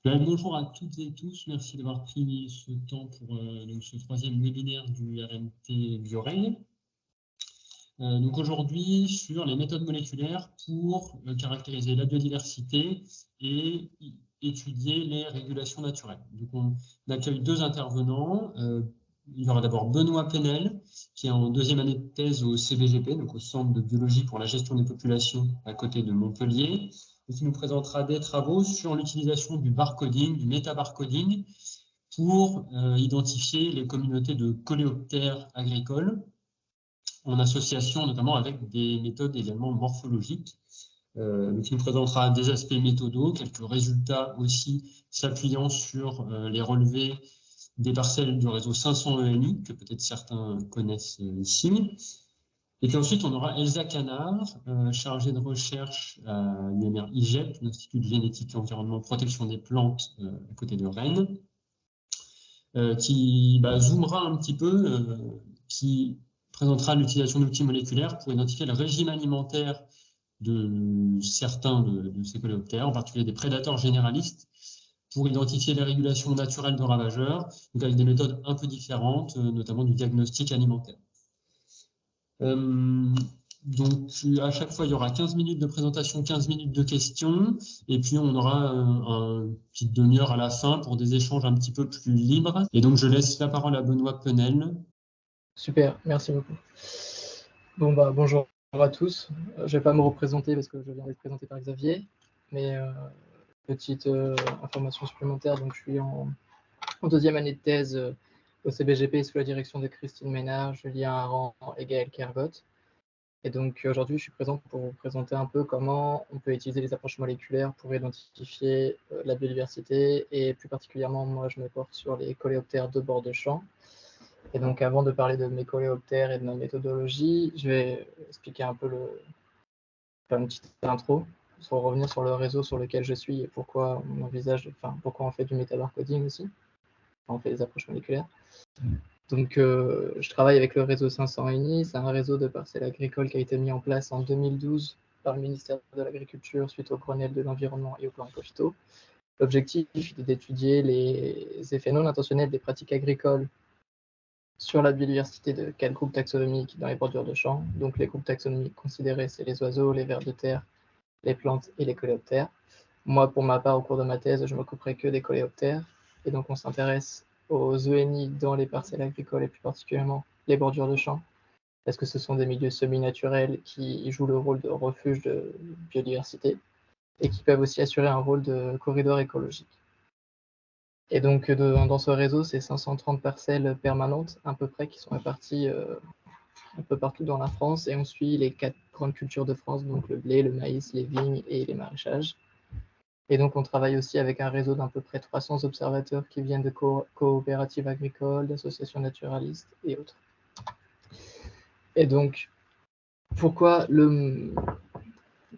Bonjour à toutes et tous, merci d'avoir pris ce temps pour donc ce troisième webinaire du RMT Bioreg. Donc aujourd'hui sur les méthodes moléculaires pour caractériser la biodiversité et étudier les régulations naturelles. Donc on accueille deux intervenants. Il y aura d'abord Benoît Penel, qui est en deuxième année de thèse au CBGP, donc au Centre de biologie pour la gestion des populations à côté de Montpellier, et qui nous présentera des travaux sur l'utilisation du barcoding, du métabarcoding, pour identifier les communautés de coléoptères agricoles, en association notamment avec des méthodes également morphologiques. Donc il nous présentera des aspects méthodaux, quelques résultats aussi s'appuyant sur les relevés des parcelles du réseau 500 ENI, que peut-être certains connaissent ici. Et puis ensuite, on aura Elsa Canard, chargée de recherche à l'UMR-IGEP, l'Institut de génétique et environnement protection des plantes à côté de Rennes, qui zoomera un petit peu, qui présentera l'utilisation d'outils moléculaires pour identifier le régime alimentaire de certains de ces coléoptères, en particulier des prédateurs généralistes, pour identifier les régulations naturelles de ravageurs, donc avec des méthodes un peu différentes, notamment du diagnostic alimentaire. Donc à chaque fois, il y aura 15 minutes de présentation, 15 minutes de questions, et puis on aura une petite demi-heure à la fin pour des échanges un petit peu plus libres. Et donc je laisse la parole à Benoît Penel. Super, merci beaucoup. Bon, bonjour à tous. Je ne vais pas me représenter parce que je viens d'être présenté par Xavier, mais petite information supplémentaire. Donc, je suis en deuxième année de thèse au CBGP sous la direction de Christine Ménard, Julien Aran et Gaël Kergot. Et donc, aujourd'hui, je suis présent pour vous présenter un peu comment on peut utiliser les approches moléculaires pour identifier la biodiversité. Et plus particulièrement, moi, je me porte sur les coléoptères de bord de champ. Et donc, avant de parler de mes coléoptères et de ma méthodologie, je vais expliquer un peu faire une petite intro pour revenir sur le réseau sur lequel je suis et pourquoi on envisage, pourquoi on fait du métabarcoding aussi. On fait des approches moléculaires. Donc, je travaille avec le réseau 500 ENI. C'est un réseau de parcelles agricoles qui a été mis en place en 2012 par le ministère de l'Agriculture suite au Grenelle de l'environnement et au plan Éco-Phyto. L'objectif est d'étudier les effets non intentionnels des pratiques agricoles sur la biodiversité de 4 groupes taxonomiques dans les bordures de champs. Donc les groupes taxonomiques considérés, c'est les oiseaux, les vers de terre, les plantes et les coléoptères. Moi, pour ma part, au cours de ma thèse, je ne m'occuperai que des coléoptères. Et donc on s'intéresse aux ENI dans les parcelles agricoles et plus particulièrement les bordures de champs, parce que ce sont des milieux semi-naturels qui jouent le rôle de refuge de biodiversité et qui peuvent aussi assurer un rôle de corridor écologique. Et donc, dans ce réseau, c'est 530 parcelles permanentes, à peu près, qui sont réparties un peu partout dans la France. Et on suit les 4 grandes cultures de France, donc le blé, le maïs, les vignes et les maraîchages. Et donc, on travaille aussi avec un réseau d'à peu près 300 observateurs qui viennent de coopératives agricoles, d'associations naturalistes et autres. Et donc, pourquoi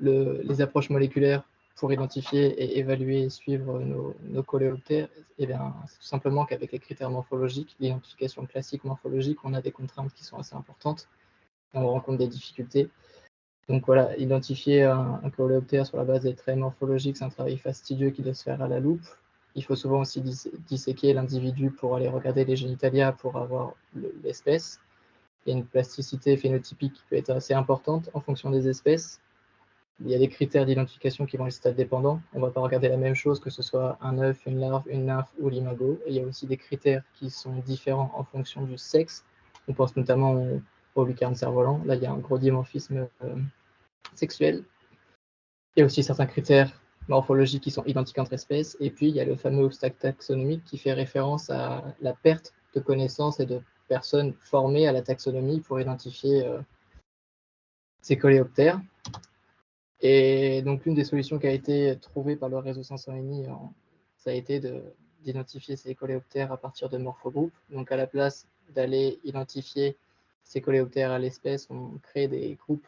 les approches moléculaires pour identifier et évaluer et suivre nos coléoptères? Eh bien, c'est tout simplement qu'avec les critères morphologiques, l'identification classique morphologique, on a des contraintes qui sont assez importantes. On rencontre des difficultés. Donc voilà, identifier un coléoptère sur la base des traits morphologiques, c'est un travail fastidieux qui doit se faire à la loupe. Il faut souvent aussi disséquer l'individu pour aller regarder les génitalia pour avoir l'espèce. Il y a une plasticité phénotypique qui peut être assez importante en fonction des espèces. Il y a des critères d'identification qui vont être stade dépendants. On ne va pas regarder la même chose que ce soit un œuf, une larve, une nymphe ou l'imago. Et il y a aussi des critères qui sont différents en fonction du sexe. On pense notamment au lucarne cerf-volant. Là, il y a un gros dimorphisme sexuel. Il y a aussi certains critères morphologiques qui sont identiques entre espèces. Et puis, il y a le fameux obstacle taxonomique qui fait référence à la perte de connaissances et de personnes formées à la taxonomie pour identifier ces coléoptères. Et donc, l'une des solutions qui a été trouvée par le réseau 500 ENI, ça a été d'identifier ces coléoptères à partir de morphogroupes. Donc, à la place d'aller identifier ces coléoptères à l'espèce, on crée des groupes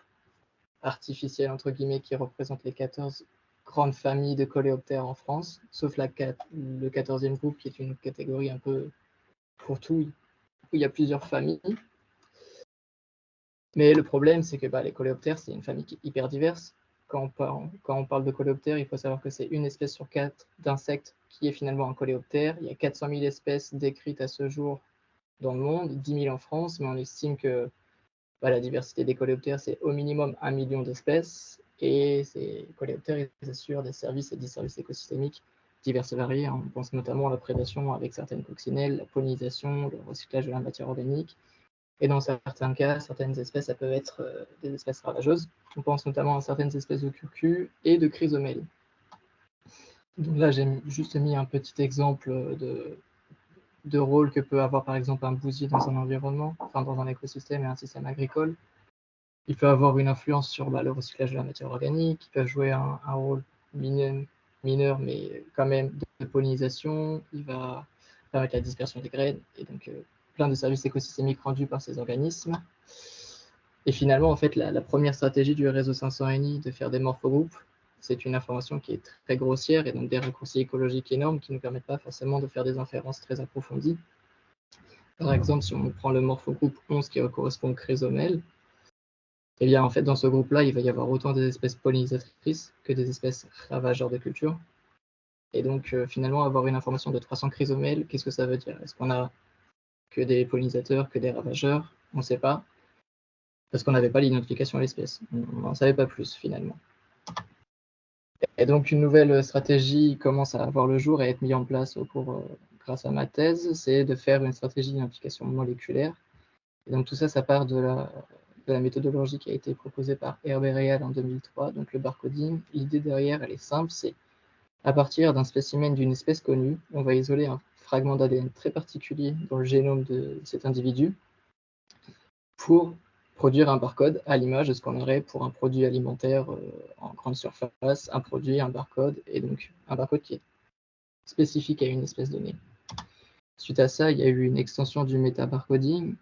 artificiels, entre guillemets, qui représentent les 14 grandes familles de coléoptères en France, sauf le 14e groupe, qui est une catégorie un peu pour tout, où il y a plusieurs familles. Mais le problème, c'est que les coléoptères, c'est une famille qui est hyper diverse. quand on parle de coléoptères, il faut savoir que c'est une espèce sur 4 d'insectes qui est finalement un coléoptère. Il y a 400 000 espèces décrites à ce jour dans le monde, 10 000 en France, mais on estime que la diversité des coléoptères, c'est au minimum 1 million d'espèces. Et ces coléoptères, ils assurent des services et des services écosystémiques divers et variés. On pense notamment à la prédation avec certaines coccinelles, la pollinisation, le recyclage de la matière organique. Et dans certains cas, certaines espèces, ça peut être des espèces ravageuses. On pense notamment à certaines espèces de curcus et de chrysomèles. Donc là, j'ai juste mis un petit exemple de rôle que peut avoir par exemple un bousier dans un environnement, enfin dans un écosystème et un système agricole. Il peut avoir une influence sur le recyclage de la matière organique, il peut jouer un rôle mineur, mais quand même de pollinisation, il va permettre la dispersion des graines, et donc plein de services écosystémiques rendus par ces organismes. Et finalement, en fait, la première stratégie du réseau 500NI de faire des morphogroupes, c'est une information qui est très grossière et donc des raccourcis écologiques énormes qui ne nous permettent pas forcément de faire des inférences très approfondies. Par exemple, si on prend le morphogroupe 11 qui correspond au chrysomèle, eh bien, en fait, dans ce groupe-là, il va y avoir autant des espèces pollinisatrices que des espèces ravageurs de culture. Et donc, finalement, avoir une information de 300 chrysomèles, qu'est-ce que ça veut dire? Est-ce qu'on a que des pollinisateurs, que des ravageurs? On ne sait pas, parce qu'on n'avait pas l'identification à l'espèce. On n'en savait pas plus, finalement. Et donc, une nouvelle stratégie commence à avoir le jour et à être mise en place grâce à ma thèse, c'est de faire une stratégie d'identification moléculaire. Et donc, tout ça, ça part de la méthodologie qui a été proposée par Herbe et Réal en 2003, donc le barcoding. L'idée derrière, elle est simple, c'est à partir d'un spécimen d'une espèce connue, on va isoler un fragment d'ADN très particulier dans le génome de cet individu pour produire un barcode à l'image de ce qu'on aurait pour un produit alimentaire en grande surface, un produit, un barcode, et donc un barcode qui est spécifique à une espèce donnée. Suite à ça, il y a eu une extension du métabarcoding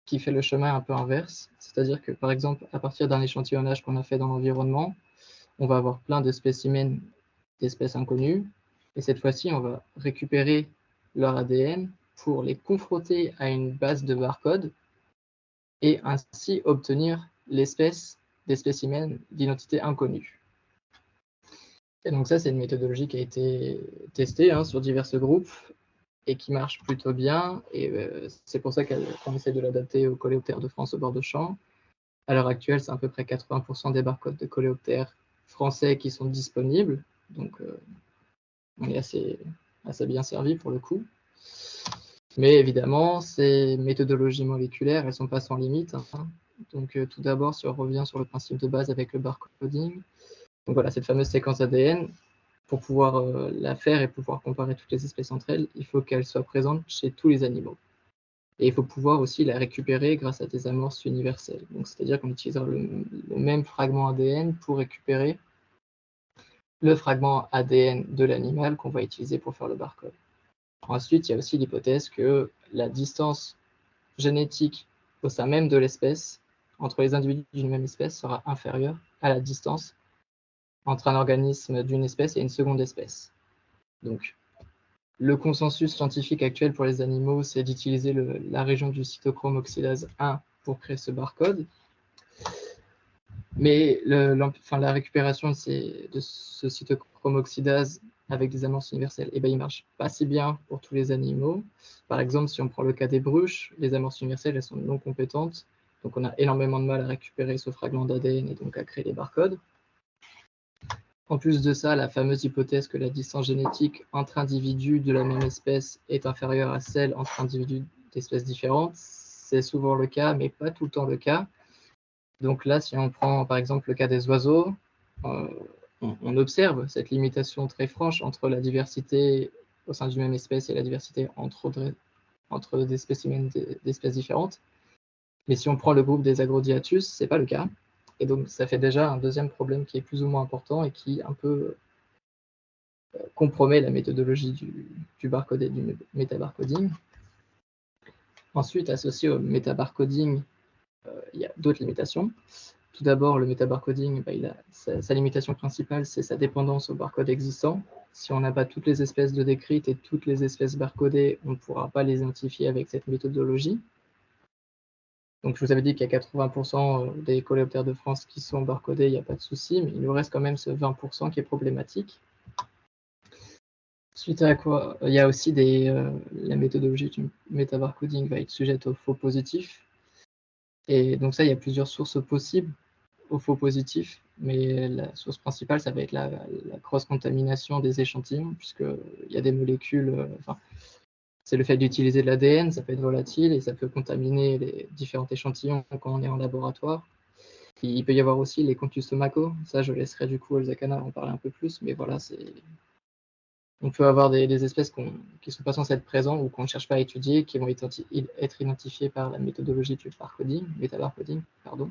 qui fait le chemin un peu inverse, c'est-à-dire que par exemple, à partir d'un échantillonnage qu'on a fait dans l'environnement, on va avoir plein de spécimens d'espèces inconnues, et cette fois-ci, on va récupérer leur ADN pour les confronter à une base de barcodes et ainsi obtenir l'espèce des spécimens d'identité inconnue. Et donc ça, c'est une méthodologie qui a été testée sur divers groupes et qui marche plutôt bien, et c'est pour ça qu'on essaie de l'adapter aux coléoptères de France au bord de champ. À l'heure actuelle, c'est à peu près 80% des barcodes de coléoptères français qui sont disponibles, donc on est assez bien servi pour le coup. Mais évidemment, ces méthodologies moléculaires, elles ne sont pas sans limite. Donc tout d'abord, si on revient sur le principe de base avec le barcoding, donc voilà, cette fameuse séquence ADN, pour pouvoir la faire et pouvoir comparer toutes les espèces entre elles, il faut qu'elle soit présente chez tous les animaux. Et il faut pouvoir aussi la récupérer grâce à des amorces universelles. Donc c'est-à-dire qu'on utilisera le même fragment ADN pour récupérer le fragment ADN de l'animal qu'on va utiliser pour faire le barcode. Ensuite, il y a aussi l'hypothèse que la distance génétique au sein même de l'espèce, entre les individus d'une même espèce, sera inférieure à la distance entre un organisme d'une espèce et une seconde espèce. Donc, le consensus scientifique actuel pour les animaux, c'est d'utiliser la région du cytochrome oxydase 1 pour créer ce barcode. Mais la récupération de ce cytochrome oxydase avec des amorces universelles, il ne marche pas si bien pour tous les animaux. Par exemple, si on prend le cas des bruches, les amorces universelles, elles sont non compétentes. Donc, on a énormément de mal à récupérer ce fragment d'ADN et donc à créer les barcodes. En plus de ça, la fameuse hypothèse que la distance génétique entre individus de la même espèce est inférieure à celle entre individus d'espèces différentes, c'est souvent le cas, mais pas tout le temps le cas. Donc là, si on prend par exemple le cas des oiseaux, on observe cette limitation très franche entre la diversité au sein d'une même espèce et la diversité entre des spécimens d'espèces différentes. Mais si on prend le groupe des Agrodiatus, ce n'est pas le cas. Et donc, ça fait déjà un deuxième problème qui est plus ou moins important et qui un peu compromet la méthodologie du barcode et du métabarcoding. Ensuite, associé au métabarcoding, il y a d'autres limitations. Tout d'abord, le métabarcoding, sa limitation principale, c'est sa dépendance au barcode existant. Si on n'a pas toutes les espèces de décrites et toutes les espèces barcodées, on ne pourra pas les identifier avec cette méthodologie. Donc, je vous avais dit qu'il y a 80% des coléoptères de France qui sont barcodés, il n'y a pas de souci, mais il nous reste quand même ce 20% qui est problématique. Suite à quoi, il y a aussi la méthodologie du métabarcoding va être sujette aux faux positifs. Et donc ça, il y a plusieurs sources possibles aux faux positifs, mais la source principale, ça va être la cross-contamination des échantillons, puisqu'il y a des molécules, c'est le fait d'utiliser de l'ADN, ça peut être volatile et ça peut contaminer les différents échantillons quand on est en laboratoire. Il peut y avoir aussi les contus stomacaux, ça je laisserai du coup Elsa Canard en parler un peu plus, mais voilà, on peut avoir des espèces qui ne sont pas censées être présentes ou qu'on ne cherche pas à étudier, qui vont être identifiées par la méthodologie du métabarcoding, pardon.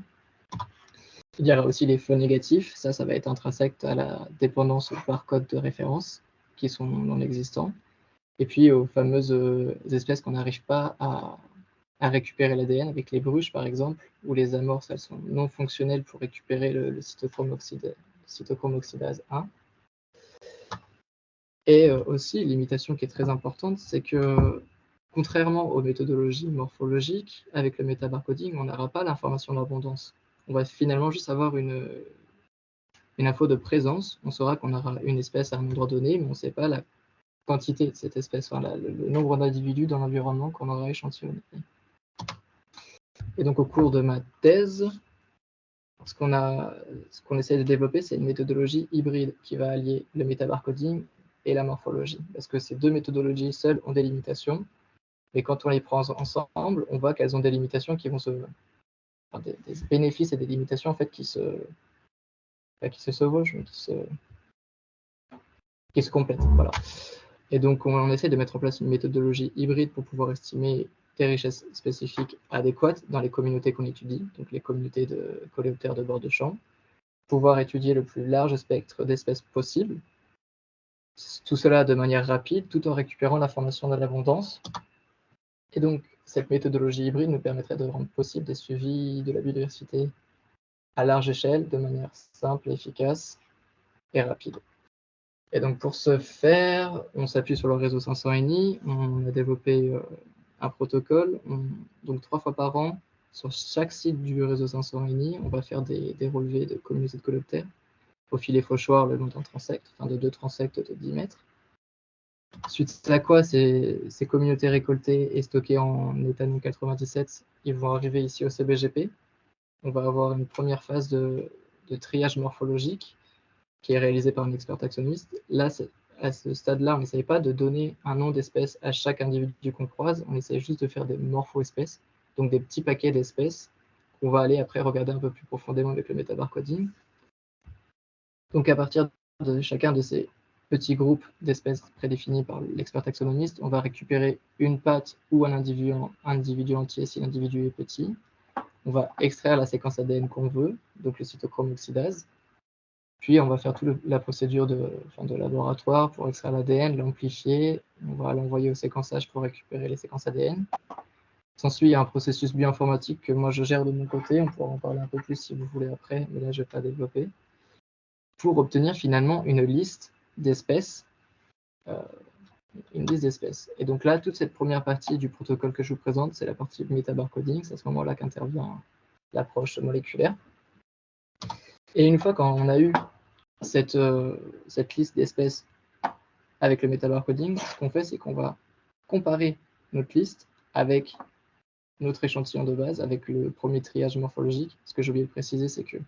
Il y aura aussi les faux négatifs, ça va être intrinsèque à la dépendance aux barcodes de référence qui sont non existants. Et puis aux fameuses espèces qu'on n'arrive pas à récupérer l'ADN, avec les bruches par exemple, où les amorces elles sont non fonctionnelles pour récupérer le cytochrome oxydase 1. Et aussi, l'imitation qui est très importante, c'est que contrairement aux méthodologies morphologiques, avec le métabarcoding, on n'aura pas l'information d'abondance. On va finalement juste avoir une info de présence. On saura qu'on aura une espèce à un endroit donné, mais on ne sait pas la quantité de cette espèce, le nombre d'individus dans l'environnement qu'on aura échantillonné. Et donc, au cours de ma thèse, ce qu'on essaie de développer, c'est une méthodologie hybride qui va allier le métabarcoding et la morphologie. Parce que ces deux méthodologies seules ont des limitations, mais quand on les prend ensemble, on voit qu'elles ont des limitations qui vont des bénéfices et des limitations en fait qui se chevauchent, qui se complètent. Voilà. Et donc, on essaie de mettre en place une méthodologie hybride pour pouvoir estimer des richesses spécifiques adéquates dans les communautés qu'on étudie, donc les communautés de coléoptères de bord de champ, pouvoir étudier le plus large spectre d'espèces possibles, tout cela de manière rapide, tout en récupérant l'information de l'abondance. Et donc, cette méthodologie hybride nous permettrait de rendre possible des suivis de la biodiversité à large échelle, de manière simple, efficace et rapide. Et donc, pour ce faire, on s'appuie sur le réseau 500NI. On a développé un protocole, donc 3 fois par an, sur chaque site du réseau 500NI, on va faire des relevés de communautés de coléoptères au filet fauchoir le long d'un transecte, de 2 transectes de 10 mètres. Suite à quoi, ces communautés récoltées et stockées en éthanol 97, ils vont arriver ici au CBGP. On va avoir une première phase de triage morphologique qui est réalisée par un expert taxonomiste. Là, à ce stade-là, on n'essaye pas de donner un nom d'espèce à chaque individu qu'on croise, on essaye juste de faire des morpho-espèces, donc des petits paquets d'espèces qu'on va aller après regarder un peu plus profondément avec le métabarcoding. Donc à partir de chacun de ces petits groupes d'espèces prédéfinis par l'expert taxonomiste, on va récupérer une patte ou un individu entier si l'individu est petit. On va extraire la séquence ADN qu'on veut, donc le cytochrome oxydase. Puis on va faire toute la procédure de laboratoire pour extraire l'ADN, l'amplifier. On va l'envoyer au séquençage pour récupérer les séquences ADN. S'ensuit un processus bioinformatique que moi je gère de mon côté. On pourra en parler un peu plus si vous voulez après, mais là je ne vais pas développer. Pour obtenir finalement une liste d'espèces. Et donc là, toute cette première partie du protocole que je vous présente, c'est la partie métabarcoding. C'est à ce moment-là qu'intervient l'approche moléculaire. Et une fois qu'on a eu cette liste d'espèces avec le métabarcoding, ce qu'on fait, c'est qu'on va comparer notre liste avec notre échantillon de base, avec le premier triage morphologique. Ce que j'ai oublié de préciser, c'est qu'il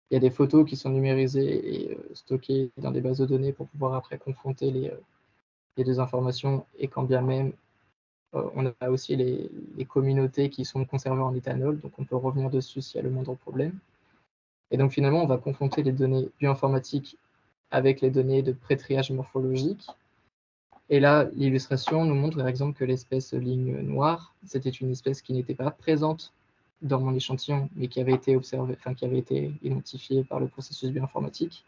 y a des photos qui sont numérisées et stockées dans des bases de données pour pouvoir après confronter les deux informations, et quand bien même on a aussi les communautés qui sont conservées en éthanol, donc on peut revenir dessus s'il y a le moindre problème. Et donc finalement, on va confronter les données bioinformatiques avec les données de pré-triage morphologique. Et là, l'illustration nous montre par exemple que l'espèce ligne noire, c'était une espèce qui n'était pas présente dans mon échantillon, mais qui avait été qui avait été identifiée par le processus bioinformatique.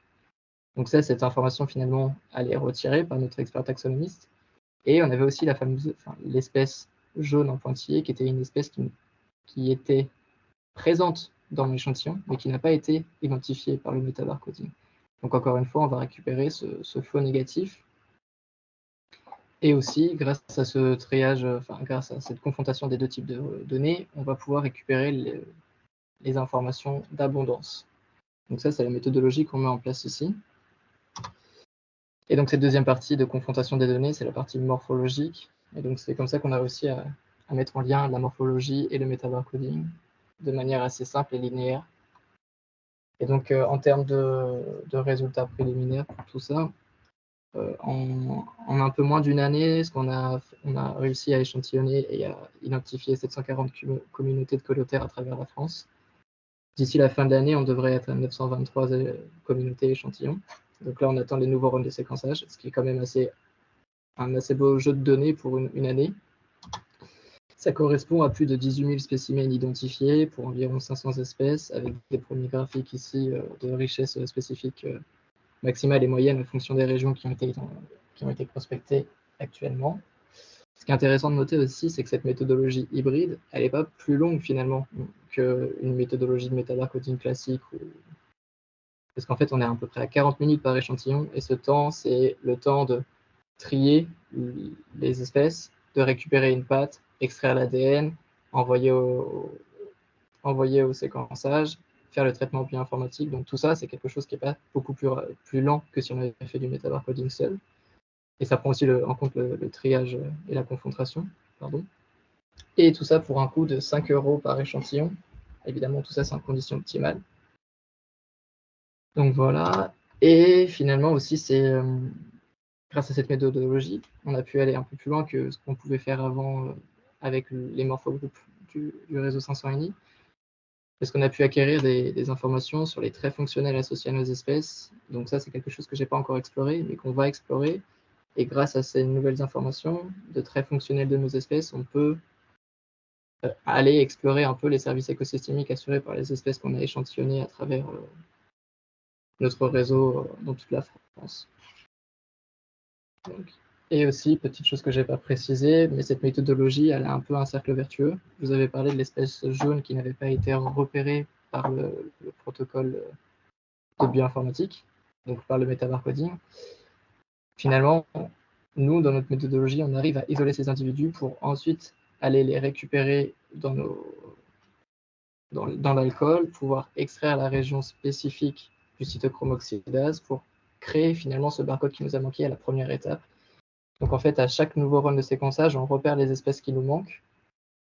Donc ça, cette information finalement, elle est retirée par notre expert taxonomiste. Et on avait aussi l'espèce jaune en pointillé, qui était une espèce qui était présente dans l'échantillon, mais qui n'a pas été identifiée par le métabarcoding. Donc encore une fois, on va récupérer ce faux négatif Et aussi, grâce à ce triage, grâce à cette confrontation des deux types de données, on va pouvoir récupérer les informations d'abondance. Donc ça, c'est la méthodologie qu'on met en place ici. Et donc cette deuxième partie de confrontation des données, c'est la partie morphologique. Et donc c'est comme ça qu'on a réussi à mettre en lien la morphologie et le metabarcoding de manière assez simple et linéaire. Et donc en termes de résultats préliminaires pour tout ça, en un peu moins d'une année, on a réussi à échantillonner et à identifier 740 communautés de colotères à travers la France. D'ici la fin de l'année, on devrait être à 923 communautés échantillons. Donc là, on attend les nouveaux runs de séquençage, ce qui est quand même un assez beau jeu de données pour une année. Ça correspond à plus de 18 000 spécimens identifiés pour environ 500 espèces, avec des premiers graphiques ici de richesse spécifique maximale et moyenne en fonction des régions qui ont été prospectées actuellement. Ce qui est intéressant de noter aussi, c'est que cette méthodologie hybride, elle n'est pas plus longue finalement qu'une méthodologie de metabarcoding classique. Parce qu'en fait, on est à peu près à 40 minutes par échantillon, et ce temps, c'est le temps de trier les espèces, de récupérer une patte, extraire l'ADN, envoyer au séquençage, faire le traitement bioinformatique. Donc tout ça, c'est quelque chose qui n'est pas beaucoup plus lent que si on avait fait du metabarcoding seul. Et ça prend aussi en compte le triage et la confrontation. Pardon. Et tout ça pour un coût de 5 € par échantillon. Évidemment, tout ça, c'est en condition optimale. Donc voilà. Et finalement aussi, c'est grâce à cette méthodologie, on a pu aller un peu plus loin que ce qu'on pouvait faire avant avec les morphogroupes du réseau 500NI. Parce qu'on a pu acquérir des informations sur les traits fonctionnels associés à nos espèces. Donc ça, c'est quelque chose que je n'ai pas encore exploré, mais qu'on va explorer. Et grâce à ces nouvelles informations de traits fonctionnels de nos espèces, on peut aller explorer un peu les services écosystémiques assurés par les espèces qu'on a échantillonnées à travers notre réseau dans toute la France. Donc, et aussi, petite chose que je n'ai pas précisée, mais cette méthodologie, elle a un peu un cercle vertueux. Vous avez parlé de l'espèce jaune qui n'avait pas été repérée par le protocole de bioinformatique, donc par le metabarcoding. Finalement, nous, dans notre méthodologie, on arrive à isoler ces individus pour ensuite aller les récupérer dans l'alcool, pouvoir extraire la région spécifique du cytochrome oxydase pour créer finalement ce barcode qui nous a manqué à la première étape. Donc en fait, à chaque nouveau run de séquençage, on repère les espèces qui nous manquent,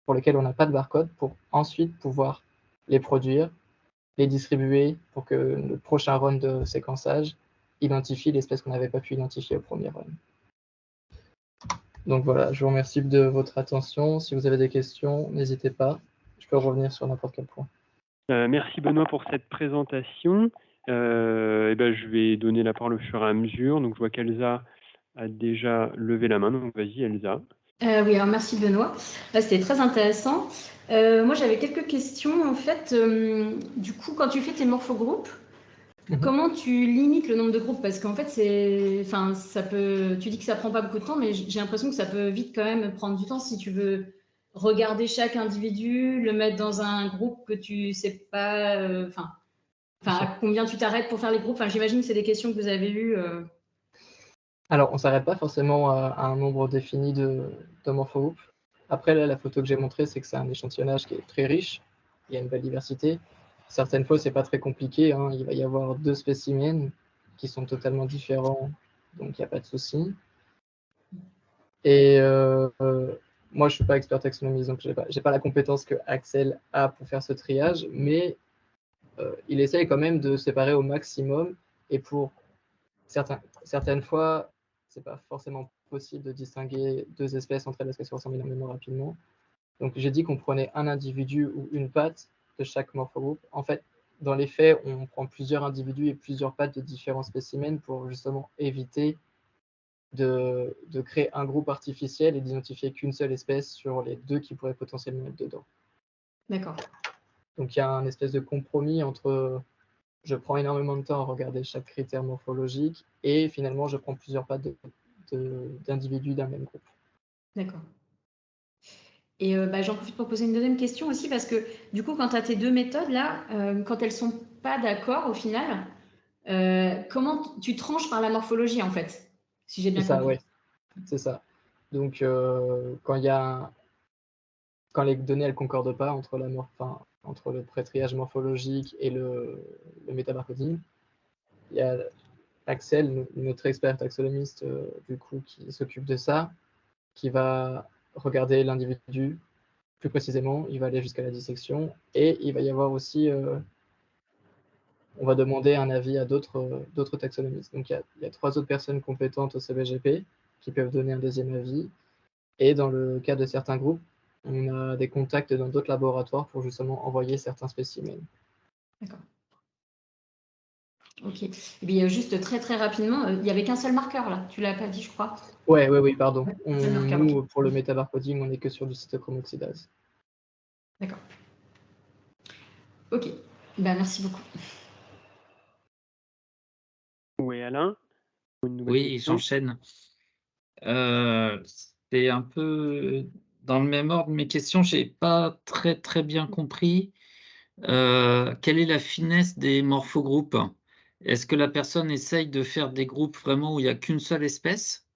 pour lesquelles on n'a pas de barcode, pour ensuite pouvoir les produire, les distribuer pour que le prochain run de séquençage identifie l'espèce qu'on n'avait pas pu identifier au premier run. Donc voilà, je vous remercie de votre attention. Si vous avez des questions, n'hésitez pas. Je peux revenir sur n'importe quel point. Merci Benoît pour cette présentation. Je vais donner la parole au fur et à mesure. Donc je vois qu'Elsa a déjà levé la main. Donc vas-y Elsa. Oui, alors merci Benoît. C'était très intéressant. Moi j'avais quelques questions. En fait, du coup, quand tu fais tes morphogroupes, comment tu limites le nombre de groupes? Parce qu'en fait, tu dis que ça prend pas beaucoup de temps, mais j'ai l'impression que ça peut vite quand même prendre du temps si tu veux regarder chaque individu, le mettre dans un groupe que tu sais pas, à combien tu t'arrêtes pour faire les groupes. J'imagine que c'est des questions que vous avez eues. Alors, on ne s'arrête pas forcément à un nombre défini de morphogroupes. Après, là, la photo que j'ai montrée, c'est que c'est un échantillonnage qui est très riche. Il y a une belle diversité. Certaines fois, c'est pas très compliqué. Il va y avoir 2 spécimens qui sont totalement différents, donc il n'y a pas de souci. Et moi, je suis pas expert taxonomiste, donc j'ai pas la compétence que Axel a pour faire ce triage, mais il essaye quand même de séparer au maximum. Et pour certaines fois, c'est pas forcément possible de distinguer 2 espèces entre elles parce qu'elles se ressemblent énormément rapidement. Donc j'ai dit qu'on prenait un individu ou une patte de chaque morphogroupe. En fait, dans les faits, on prend plusieurs individus et plusieurs pattes de différents spécimens pour justement éviter de créer un groupe artificiel et d'identifier qu'une seule espèce sur les 2 qui pourraient potentiellement être dedans. D'accord. Donc il y a un espèce de compromis entre je prends énormément de temps à regarder chaque critère morphologique et finalement je prends plusieurs pattes d'individus d'un même groupe. D'accord. Et j'en profite pour poser une deuxième question aussi parce que du coup, quand tu as tes 2 méthodes là, quand elles ne sont pas d'accord au final, comment tu tranches par la morphologie en fait, si j'ai bien compris. Ouais, c'est ça. Donc, quand les données elles concordent pas entre le pré-triage morphologique et le métabarcoding, il y a Axel, notre expert taxonomiste, du coup, qui s'occupe de ça, qui va regarder l'individu plus précisément, il va aller jusqu'à la dissection, et il va y avoir aussi, on va demander un avis à d'autres taxonomistes. Donc il y a 3 autres personnes compétentes au CBGP qui peuvent donner un deuxième avis, et dans le cas de certains groupes, on a des contacts dans d'autres laboratoires pour justement envoyer certains spécimens. D'accord. Ok. Et bien, juste très très rapidement, il n'y avait qu'un seul marqueur là, tu l'as pas dit, je crois. Oui, pardon. Marqueur, Nous, ok. pour le métabarcoding, on n'est que sur du cytochromoxydase. D'accord. Ok. Ben, merci beaucoup. Oui, Alain, une nouvelle Oui, question. j'enchaîne. C'est un peu dans le même ordre. Mes questions, j'ai pas très bien compris. Quelle est la finesse des morphogroupes? Est-ce que la personne essaye de faire des groupes vraiment où il n'y a qu'une seule espèce?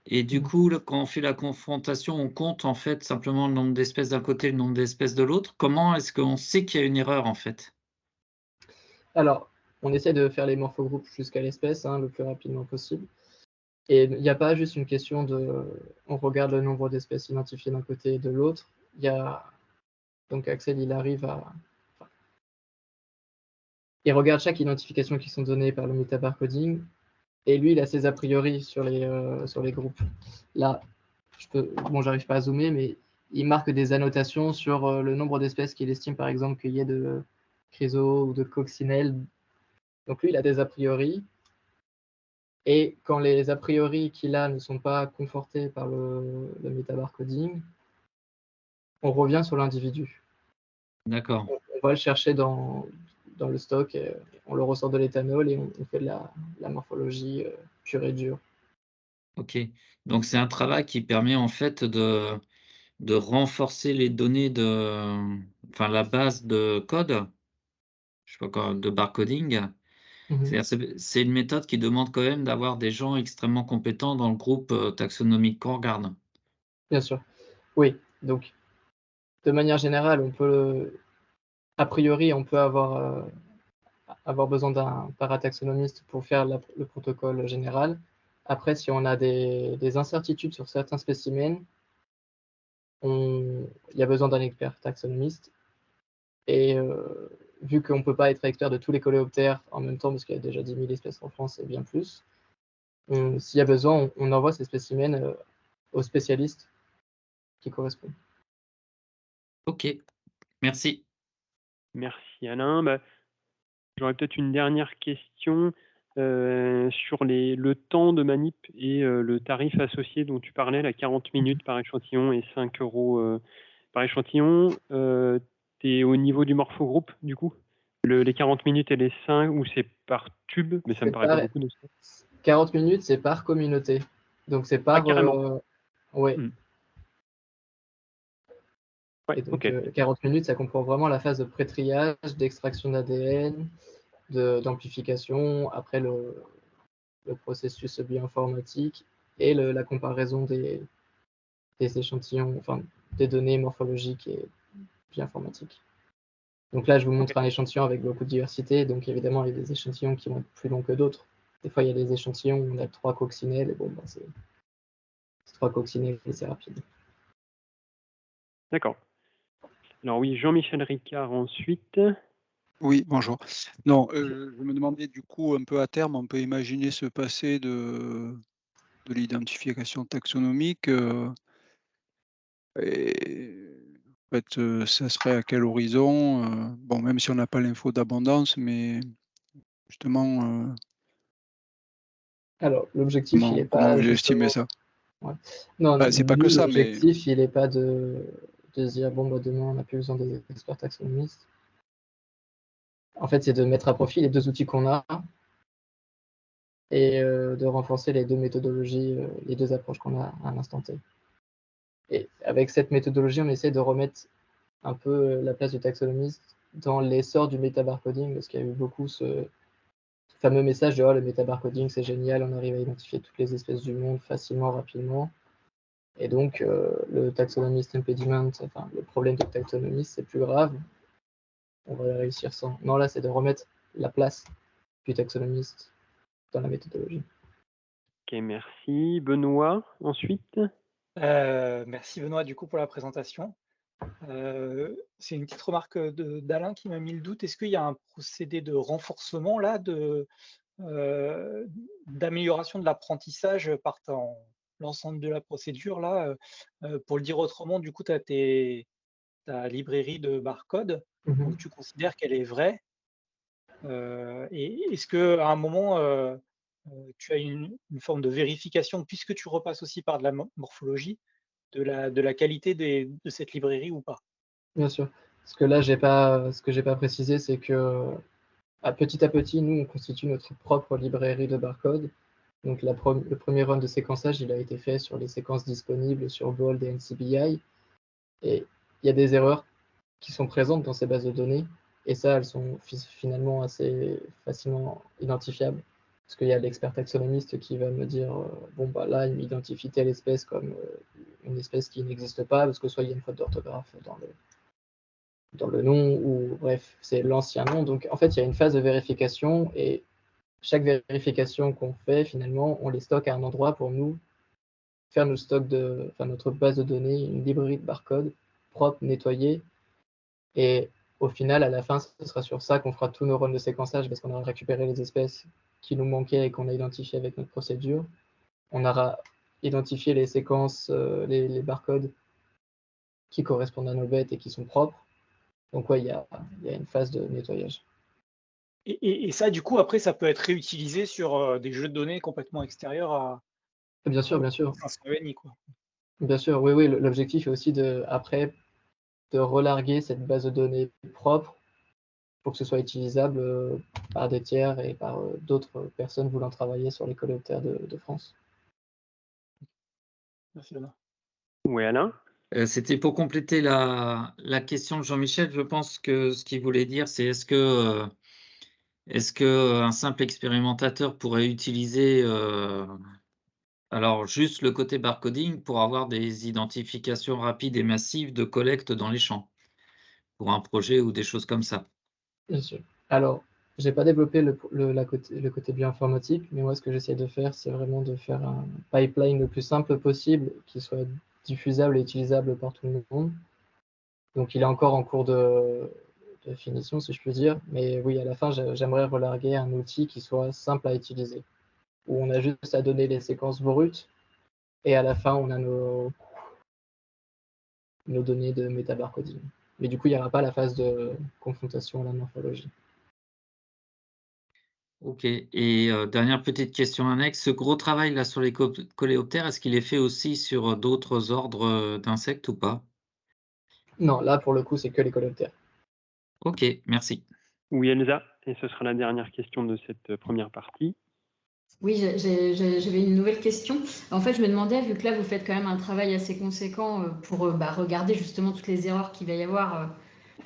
Et du coup, quand on fait la confrontation, on compte en fait simplement le nombre d'espèces d'un côté, le nombre d'espèces de l'autre. Comment est-ce qu'on sait qu'il y a une erreur en fait? Alors, on essaie de faire les morphogroupes jusqu'à l'espèce, le plus rapidement possible. Et il n'y a pas juste une question de... On regarde le nombre d'espèces identifiées d'un côté et de l'autre. Donc Axel, il arrive à... Il regarde chaque identification qui sont données par le métabarcoding, et lui, il a ses a priori sur les groupes. Là, j'arrive pas à zoomer, mais il marque des annotations sur le nombre d'espèces qu'il estime, par exemple, qu'il y ait de chryso ou de coccinelle. Donc lui, il a des a priori. Et quand les a priori qu'il a ne sont pas confortés par le métabarcoding, on revient sur l'individu. D'accord. On va le chercher dans le stock, et on le ressort de l'éthanol et on fait de la morphologie pure et dure. Ok. Donc c'est un travail qui permet en fait de renforcer les données enfin la base de code, je sais pas quoi, de barcoding. C'est une méthode qui demande quand même d'avoir des gens extrêmement compétents dans le groupe taxonomique qu'on regarde. Bien sûr. Oui. Donc, de manière générale, a priori, on peut avoir besoin d'un parataxonomiste pour faire le protocole général. Après, si on a des incertitudes sur certains spécimens, il y a besoin d'un expert taxonomiste. Et vu qu'on ne peut pas être expert de tous les coléoptères en même temps, parce qu'il y a déjà 10 000 espèces en France et bien plus, s'il y a besoin, on envoie ces spécimens aux spécialistes qui correspondent. Ok, merci. Merci Alain. J'aurais peut-être une dernière question sur le temps de manip et le tarif associé dont tu parlais, la 40 minutes par échantillon et 5 € par échantillon. Tu es au niveau du morphogroupe, du coup les 40 minutes et les 5, ou c'est par tube, mais ça me paraît pas beaucoup de ça. 40 minutes, c'est par communauté. Donc, c'est par... carrément. Ouais. Ouais, Et donc, ok. 40 minutes, ça comprend vraiment la phase de pré-triage, d'extraction d'ADN, d'amplification, après le processus bioinformatique et la comparaison des échantillons, enfin, des données morphologiques et bioinformatiques. Donc là, je vous montre un échantillon avec beaucoup de diversité. Donc évidemment, il y a des échantillons qui vont être plus longs que d'autres. Des fois, il y a des échantillons où on a 3 coccinelles, et bon, c'est 3 coccinelles et c'est rapide. D'accord. Alors oui, Jean-Michel Ricard ensuite. Oui, bonjour. Non, je me demandais du coup, un peu à terme, on peut imaginer se passer de l'identification taxonomique. Et en fait, ça serait à quel horizon? Bon, même si on n'a pas l'info d'abondance, mais justement, Alors, l'objectif, il n'est pas... comment vous estimez ça? Ouais. Non, c'est pas que ça, mais... l'objectif, il n'est pas de se dire, bon, demain, on n'a plus besoin des experts taxonomistes. En fait, c'est de mettre à profit les 2 outils qu'on a et de renforcer les 2 méthodologies, les 2 approches qu'on a à l'instant T. Et avec cette méthodologie, on essaie de remettre un peu la place du taxonomiste dans l'essor du métabarcoding, parce qu'il y a eu beaucoup ce fameux message de « Oh, le métabarcoding, c'est génial, on arrive à identifier toutes les espèces du monde facilement, rapidement ». Et donc, le taxonomist impediment, enfin, le problème de taxonomiste, c'est plus grave. On va réussir sans. Non, là, c'est de remettre la place du taxonomiste dans la méthodologie. Ok, merci. Benoît, ensuite. Merci Benoît du coup pour la présentation. C'est une petite remarque d'Alain qui m'a mis le doute. Est-ce qu'il y a un procédé de renforcement là, d'amélioration de l'apprentissage par l'ensemble de la procédure là pour le dire autrement, du coup, tu as ta librairie de barcode, donc tu considères qu'elle est vraie. Et est-ce qu'à un moment, tu as une forme de vérification, puisque tu repasses aussi par de la morphologie, de la qualité de cette librairie ou pas? Bien sûr. Ce que là, ce que j'ai pas précisé, c'est que à petit, nous, on constitue notre propre librairie de barcode. Donc le premier run de séquençage, il a été fait sur les séquences disponibles sur Bold et NCBI. Et il y a des erreurs qui sont présentes dans ces bases de données. Et ça, elles sont finalement assez facilement identifiables. Parce qu'il y a l'expert taxonomiste qui va me dire bon, bah là, il m'identifie telle espèce comme une espèce qui n'existe pas, parce que soit il y a une faute d'orthographe dans le nom, ou bref, c'est l'ancien nom. Donc en fait, il y a une phase de vérification, et chaque vérification qu'on fait, finalement, on les stocke à un endroit pour nous faire notre base de données, une librairie de barcode propre, nettoyée. Et au final, à la fin, ce sera sur ça qu'on fera tous nos runs de séquençage, parce qu'on aura récupéré les espèces qui nous manquaient et qu'on a identifiées avec notre procédure. On aura identifié les séquences, les barcodes qui correspondent à nos bêtes et qui sont propres. Donc ouais, il y a une phase de nettoyage. Et ça, du coup, après, ça peut être réutilisé sur des jeux de données complètement extérieurs à Bien sûr, bien sûr. 500 ENI, quoi. Bien sûr, oui, l'objectif est aussi après de relarguer cette base de données propre pour que ce soit utilisable par des tiers et par d'autres personnes voulant travailler sur les coléoptères de France. Merci Alain. Oui, Alain. C'était pour compléter la question de Jean-Michel. Je pense que ce qu'il voulait dire, c'est est-ce que un simple expérimentateur pourrait utiliser alors juste le côté barcoding pour avoir des identifications rapides et massives de collecte dans les champs pour un projet ou des choses comme ça? Bien sûr. Alors, j'ai pas développé le côté bioinformatique, mais moi, ce que j'essaie de faire, c'est vraiment de faire un pipeline le plus simple possible, qui soit diffusable et utilisable par tout le monde. Donc, il est encore en cours de finition, si je puis dire. Mais oui, à la fin, j'aimerais relarguer un outil qui soit simple à utiliser, où on a juste à donner les séquences brutes, et à la fin, on a nos données de métabarcoding. Mais du coup, il n'y aura pas la phase de confrontation à la morphologie. Ok. Et dernière petite question annexe, ce gros travail là sur les coléoptères, est-ce qu'il est fait aussi sur d'autres ordres d'insectes ou pas? Non, là, pour le coup, c'est que les coléoptères. Ok, merci. Oui, Elsa, et ce sera la dernière question de cette première partie. Oui, j'avais une nouvelle question. En fait, je me demandais, vu que là, vous faites quand même un travail assez conséquent pour regarder justement toutes les erreurs qu'il va y avoir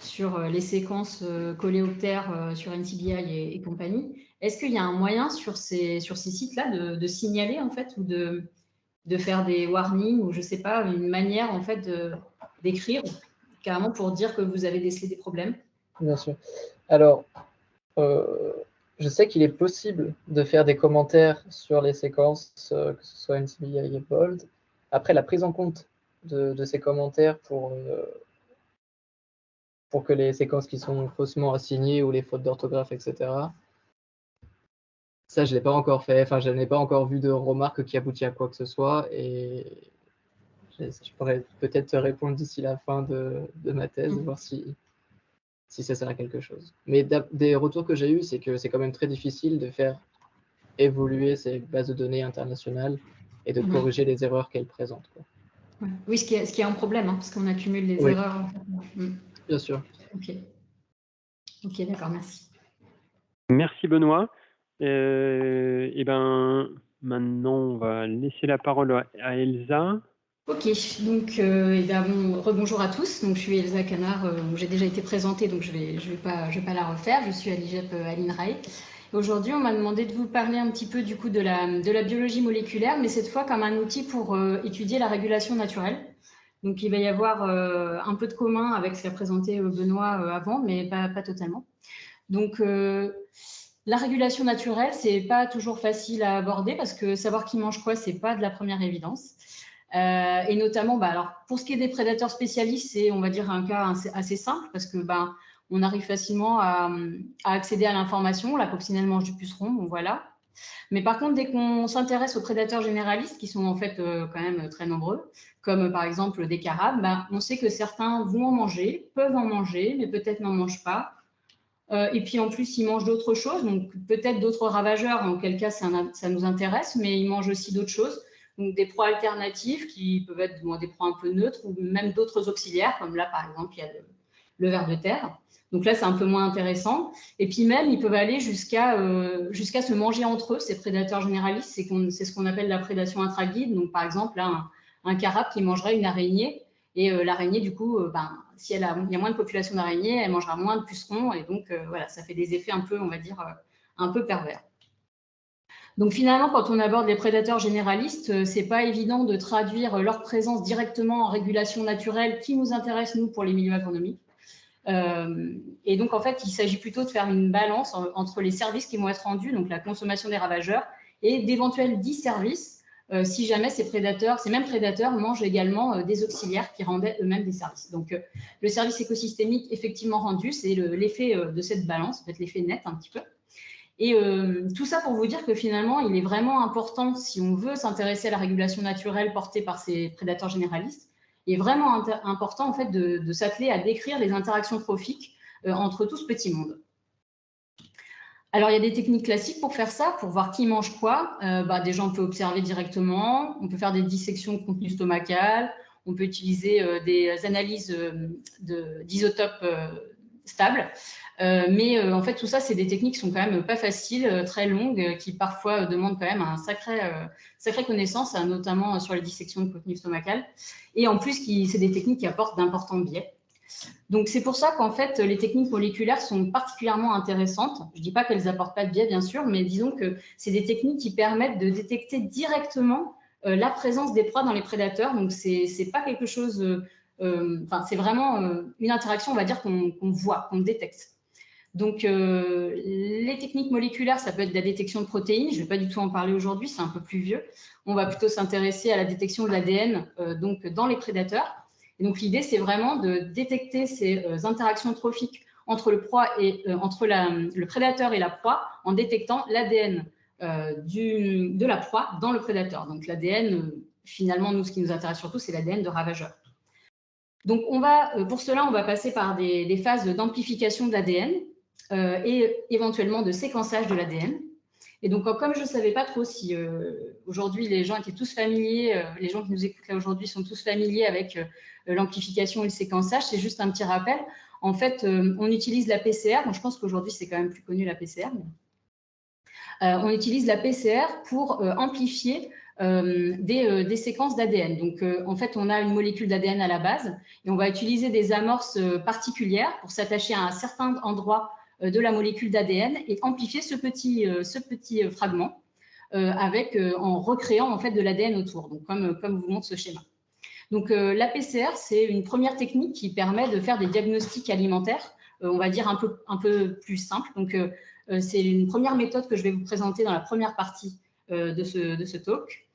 sur les séquences coléoptères sur NCBI et compagnie, est-ce qu'il y a un moyen sur ces sites-là de signaler, en fait, ou de faire des warnings, ou je ne sais pas, une manière, en fait, d'écrire carrément pour dire que vous avez décelé des problèmes? Bien sûr. Alors, je sais qu'il est possible de faire des commentaires sur les séquences, que ce soit NCBI et Bold. Après, la prise en compte de ces commentaires pour que les séquences qui sont faussement assignées ou les fautes d'orthographe, etc., ça, je ne l'ai pas encore fait. Enfin, je n'ai pas encore vu de remarque qui aboutit à quoi que ce soit. Et je pourrais peut-être te répondre d'ici la fin de ma thèse, voir si ça sert à quelque chose. Mais des retours que j'ai eus, c'est que c'est quand même très difficile de faire évoluer ces bases de données internationales et de corriger les erreurs qu'elles présentent, quoi. Ouais. Oui, ce qui est un problème, hein, parce qu'on accumule les Oui. erreurs. Bien sûr. Ok, d'accord, merci. Merci Benoît. Et ben, maintenant, on va laisser la parole à Elsa. Ok, donc rebonjour à tous. Donc, je suis Elsa Canard, j'ai déjà été présentée, donc je vais pas la refaire. Je suis à l'IGEP à l'INRAE. Aujourd'hui, on m'a demandé de vous parler un petit peu du coup de la biologie moléculaire, mais cette fois comme un outil pour étudier la régulation naturelle. Donc, il va y avoir un peu de commun avec ce qu'a présenté Benoît avant, mais pas totalement. Donc, la régulation naturelle, c'est pas toujours facile à aborder parce que savoir qui mange quoi, c'est pas de la première évidence. Et notamment, alors, pour ce qui est des prédateurs spécialistes, c'est, on va dire, un cas assez simple parce que on arrive facilement à accéder à l'information. La coccinelle mange du puceron, bon voilà. Mais par contre, dès qu'on s'intéresse aux prédateurs généralistes, qui sont en fait quand même très nombreux, comme par exemple des carabes, on sait que certains vont en manger, peuvent en manger, mais peut-être n'en mangent pas. Et puis en plus, ils mangent d'autres choses, donc peut-être d'autres ravageurs, en quel cas ça nous intéresse, mais ils mangent aussi d'autres choses, donc des proies alternatives qui peuvent être des proies un peu neutres, ou même d'autres auxiliaires, comme là par exemple, il y a le ver de terre. Donc là, c'est un peu moins intéressant. Et puis même, ils peuvent aller jusqu'à se manger entre eux, ces prédateurs généralistes. C'est ce qu'on appelle la prédation intraguide. Donc par exemple, là, un carabe qui mangerait une araignée. Et l'araignée, du coup, si il y a moins de population d'araignées, elle mangera moins de pucerons. Et donc, voilà, ça fait des effets un peu, on va dire, un peu pervers. Donc finalement, quand on aborde les prédateurs généralistes, c'est pas évident de traduire leur présence directement en régulation naturelle qui nous intéresse, nous, pour les milieux agronomiques. Et donc, en fait, il s'agit plutôt de faire une balance entre les services qui vont être rendus, donc la consommation des ravageurs, et d'éventuels disservices si jamais ces mêmes prédateurs mangent également des auxiliaires qui rendaient eux-mêmes des services. Donc, le service écosystémique effectivement rendu, c'est l'effet de cette balance, en fait, l'effet net un petit peu. Et tout ça pour vous dire que finalement, il est vraiment important, si on veut s'intéresser à la régulation naturelle portée par ces prédateurs généralistes, il est vraiment important en fait de s'atteler à décrire les interactions trophiques entre tout ce petit monde. Alors, il y a des techniques classiques pour faire ça, pour voir qui mange quoi. Déjà, on peut observer directement, on peut faire des dissections de contenu stomacal, on peut utiliser des analyses d'isotopes stables. Mais en fait, tout ça, c'est des techniques qui sont quand même pas faciles, très longues, qui parfois demandent quand même un sacrée connaissance, notamment sur les dissections de contenu stomacal. Et en plus, c'est des techniques qui apportent d'importants biais. Donc, c'est pour ça qu'en fait, les techniques moléculaires sont particulièrement intéressantes. Je ne dis pas qu'elles n'apportent pas de biais, bien sûr, mais disons que c'est des techniques qui permettent de détecter directement la présence des proies dans les prédateurs. Donc, c'est pas quelque chose... c'est vraiment une interaction, on va dire, qu'on voit, qu'on détecte. Donc, les techniques moléculaires, ça peut être de la détection de protéines. Je ne vais pas du tout en parler aujourd'hui, c'est un peu plus vieux. On va plutôt s'intéresser à la détection de l'ADN donc dans les prédateurs. Et donc, l'idée, c'est vraiment de détecter ces interactions trophiques entre le prédateur et la proie en détectant l'ADN de la proie dans le prédateur. Donc, l'ADN, finalement, nous, ce qui nous intéresse surtout, c'est l'ADN de ravageur. Donc, pour cela, on va passer par des phases d'amplification de l'ADN et éventuellement de séquençage de l'ADN. Et donc, comme je ne savais pas trop si aujourd'hui les gens étaient tous familiers, les gens qui nous écoutent là aujourd'hui sont tous familiers avec l'amplification et le séquençage, c'est juste un petit rappel. En fait, on utilise la PCR, donc je pense qu'aujourd'hui c'est quand même plus connu la PCR. Mais, on utilise la PCR pour amplifier des séquences d'ADN. Donc, en fait, on a une molécule d'ADN à la base et on va utiliser des amorces particulières pour s'attacher à un certain endroit de la molécule d'ADN et amplifier ce petit fragment en recréant en fait de l'ADN autour, donc comme vous montre ce schéma. Donc la PCR, c'est une première technique qui permet de faire des diagnostics alimentaires, on va dire un peu plus simples. Donc c'est une première méthode que je vais vous présenter dans la première partie de ce talk.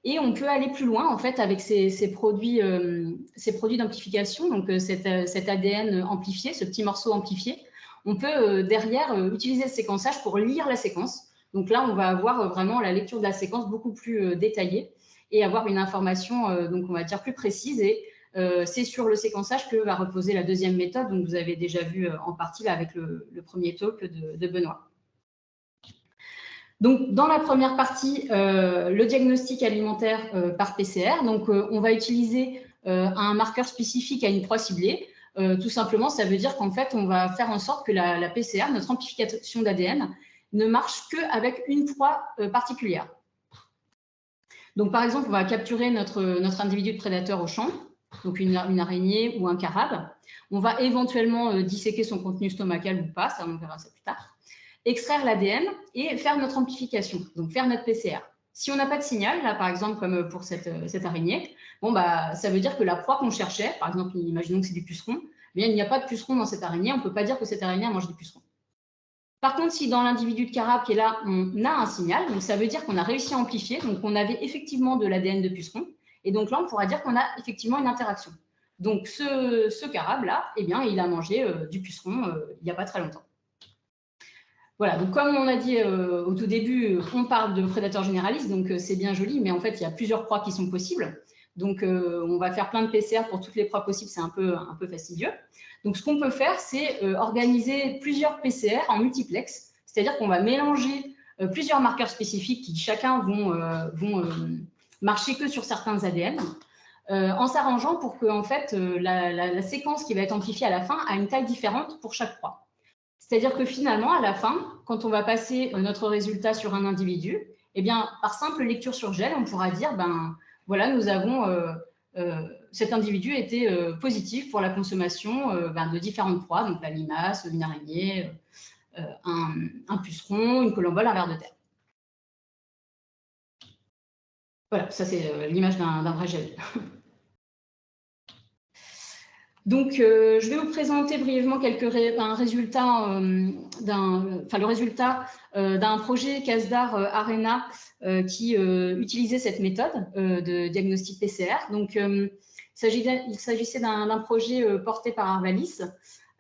Et on peut aller plus loin en fait avec ces produits d'amplification, donc cet ADN amplifié, ce petit morceau amplifié. On peut derrière utiliser le séquençage pour lire la séquence. Donc là, on va avoir vraiment la lecture de la séquence beaucoup plus détaillée et avoir une information, donc on va dire plus précise. Et c'est sur le séquençage que va reposer la deuxième méthode, donc vous avez déjà vu en partie là avec le premier talk de Benoît. Donc, dans la première partie, le diagnostic alimentaire par PCR. Donc, on va utiliser un marqueur spécifique à une proie ciblée. Tout simplement, ça veut dire qu'en fait, on va faire en sorte que la PCR, notre amplification d'ADN, ne marche qu'avec une proie particulière. Donc, par exemple, on va capturer notre individu de prédateur au champ, donc une araignée ou un carabe. On va éventuellement disséquer son contenu stomacal ou pas, ça on verra ça plus tard. extraire l'ADN et faire notre amplification, donc faire notre PCR. Si on n'a pas de signal, là par exemple comme pour cette araignée, bon, bah, ça veut dire que la proie qu'on cherchait, par exemple, imaginons que c'est du puceron, eh bien, il n'y a pas de puceron dans cette araignée, on ne peut pas dire que cette araignée mange des pucerons. Par contre, si dans l'individu de carabe qui est là, on a un signal, donc ça veut dire qu'on a réussi à amplifier, donc on avait effectivement de l'ADN de puceron, et donc là, on pourra dire qu'on a effectivement une interaction. Donc ce carabe-là, eh bien, il a mangé du puceron il n'y a pas très longtemps. Voilà, donc comme on a dit au tout début, on parle de prédateurs généralistes, donc c'est bien joli, mais en fait, il y a plusieurs proies qui sont possibles. Donc, on va faire plein de PCR pour toutes les proies possibles, c'est un peu fastidieux. Donc, ce qu'on peut faire, c'est organiser plusieurs PCR en multiplex, c'est-à-dire qu'on va mélanger plusieurs marqueurs spécifiques qui chacun vont marcher que sur certains ADN, en s'arrangeant pour que en fait, la séquence qui va être amplifiée à la fin a une taille différente pour chaque proie. C'est-à-dire que finalement, à la fin, quand on va passer notre résultat sur un individu, eh bien, par simple lecture sur gel, on pourra dire, ben, voilà, nous avons, cet individu était positif pour la consommation de différentes proies, donc la limace, une araignée, un puceron, une colombole, un ver de terre. Voilà, ça c'est l'image d'un vrai gel. Donc, je vais vous présenter brièvement le résultat d'un projet CASDAR Arena qui utilisait cette méthode de diagnostic PCR. Donc, il s'agissait d'un projet porté par Arvalis.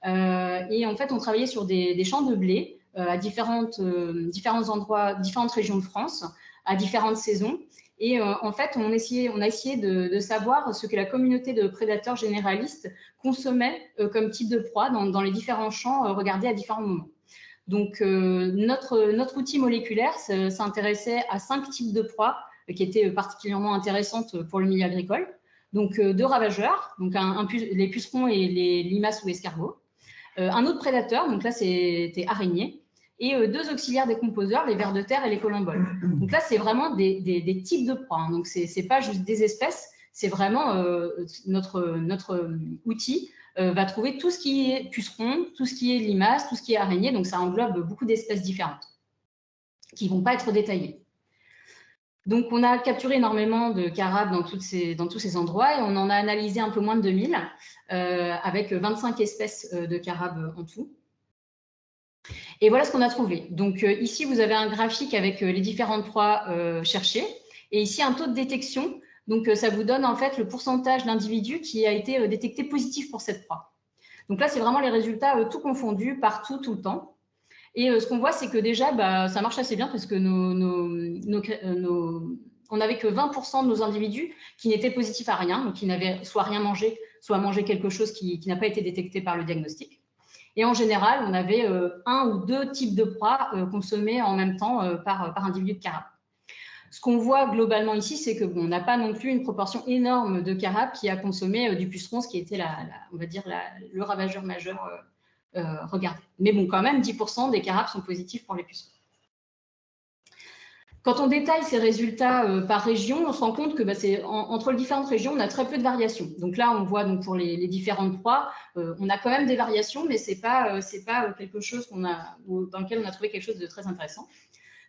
Et en fait, on travaillait sur des champs de blé à différents endroits, différentes régions de France, à différentes saisons. Et en fait, on a essayé de savoir ce que la communauté de prédateurs généralistes consommait comme type de proie dans les différents champs regardés à différents moments. Donc, notre outil moléculaire s'intéressait à 5 types de proies qui étaient particulièrement intéressantes pour le milieu agricole. Donc, 2 ravageurs, donc les pucerons et les limaces ou escargots. Un autre prédateur, donc là, c'était araignée. Et 2 auxiliaires décomposeurs, les vers de terre et les colomboles. Donc là, c'est vraiment des types de proies. Hein. Donc, ce n'est pas juste des espèces, c'est vraiment notre outil va trouver tout ce qui est puceron, tout ce qui est limace, tout ce qui est araignée. Donc, ça englobe beaucoup d'espèces différentes qui ne vont pas être détaillées. Donc, on a capturé énormément de carabes dans tous ces endroits et on en a analysé un peu moins de 2000 avec 25 espèces de carabes en tout. Et voilà ce qu'on a trouvé. Donc ici, vous avez un graphique avec les différentes proies cherchées. Et ici, un taux de détection. Donc ça vous donne en fait le pourcentage d'individus qui a été détecté positif pour cette proie. Donc là, c'est vraiment les résultats tout confondus, partout, tout le temps. Et ce qu'on voit, c'est que déjà, ça marche assez bien parce que on n'avait que 20% de nos individus qui n'étaient positifs à rien, donc qui n'avaient soit rien mangé, soit mangé quelque chose qui n'a pas été détecté par le diagnostic. Et en général, on avait 1 ou 2 types de proies consommées en même temps par individu de carabe. Ce qu'on voit globalement ici, c'est qu'on n'a pas non plus une proportion énorme de carabes qui a consommé du puceron, ce qui était, on va dire, le ravageur majeur regardé. Mais bon, quand même, 10% des carabes sont positifs pour les pucerons. Quand on détaille ces résultats par région, on se rend compte que entre les différentes régions, on a très peu de variations. Donc là, on voit donc pour les différentes proies, on a quand même des variations, mais ce n'est pas quelque chose dans lequel on a trouvé quelque chose de très intéressant.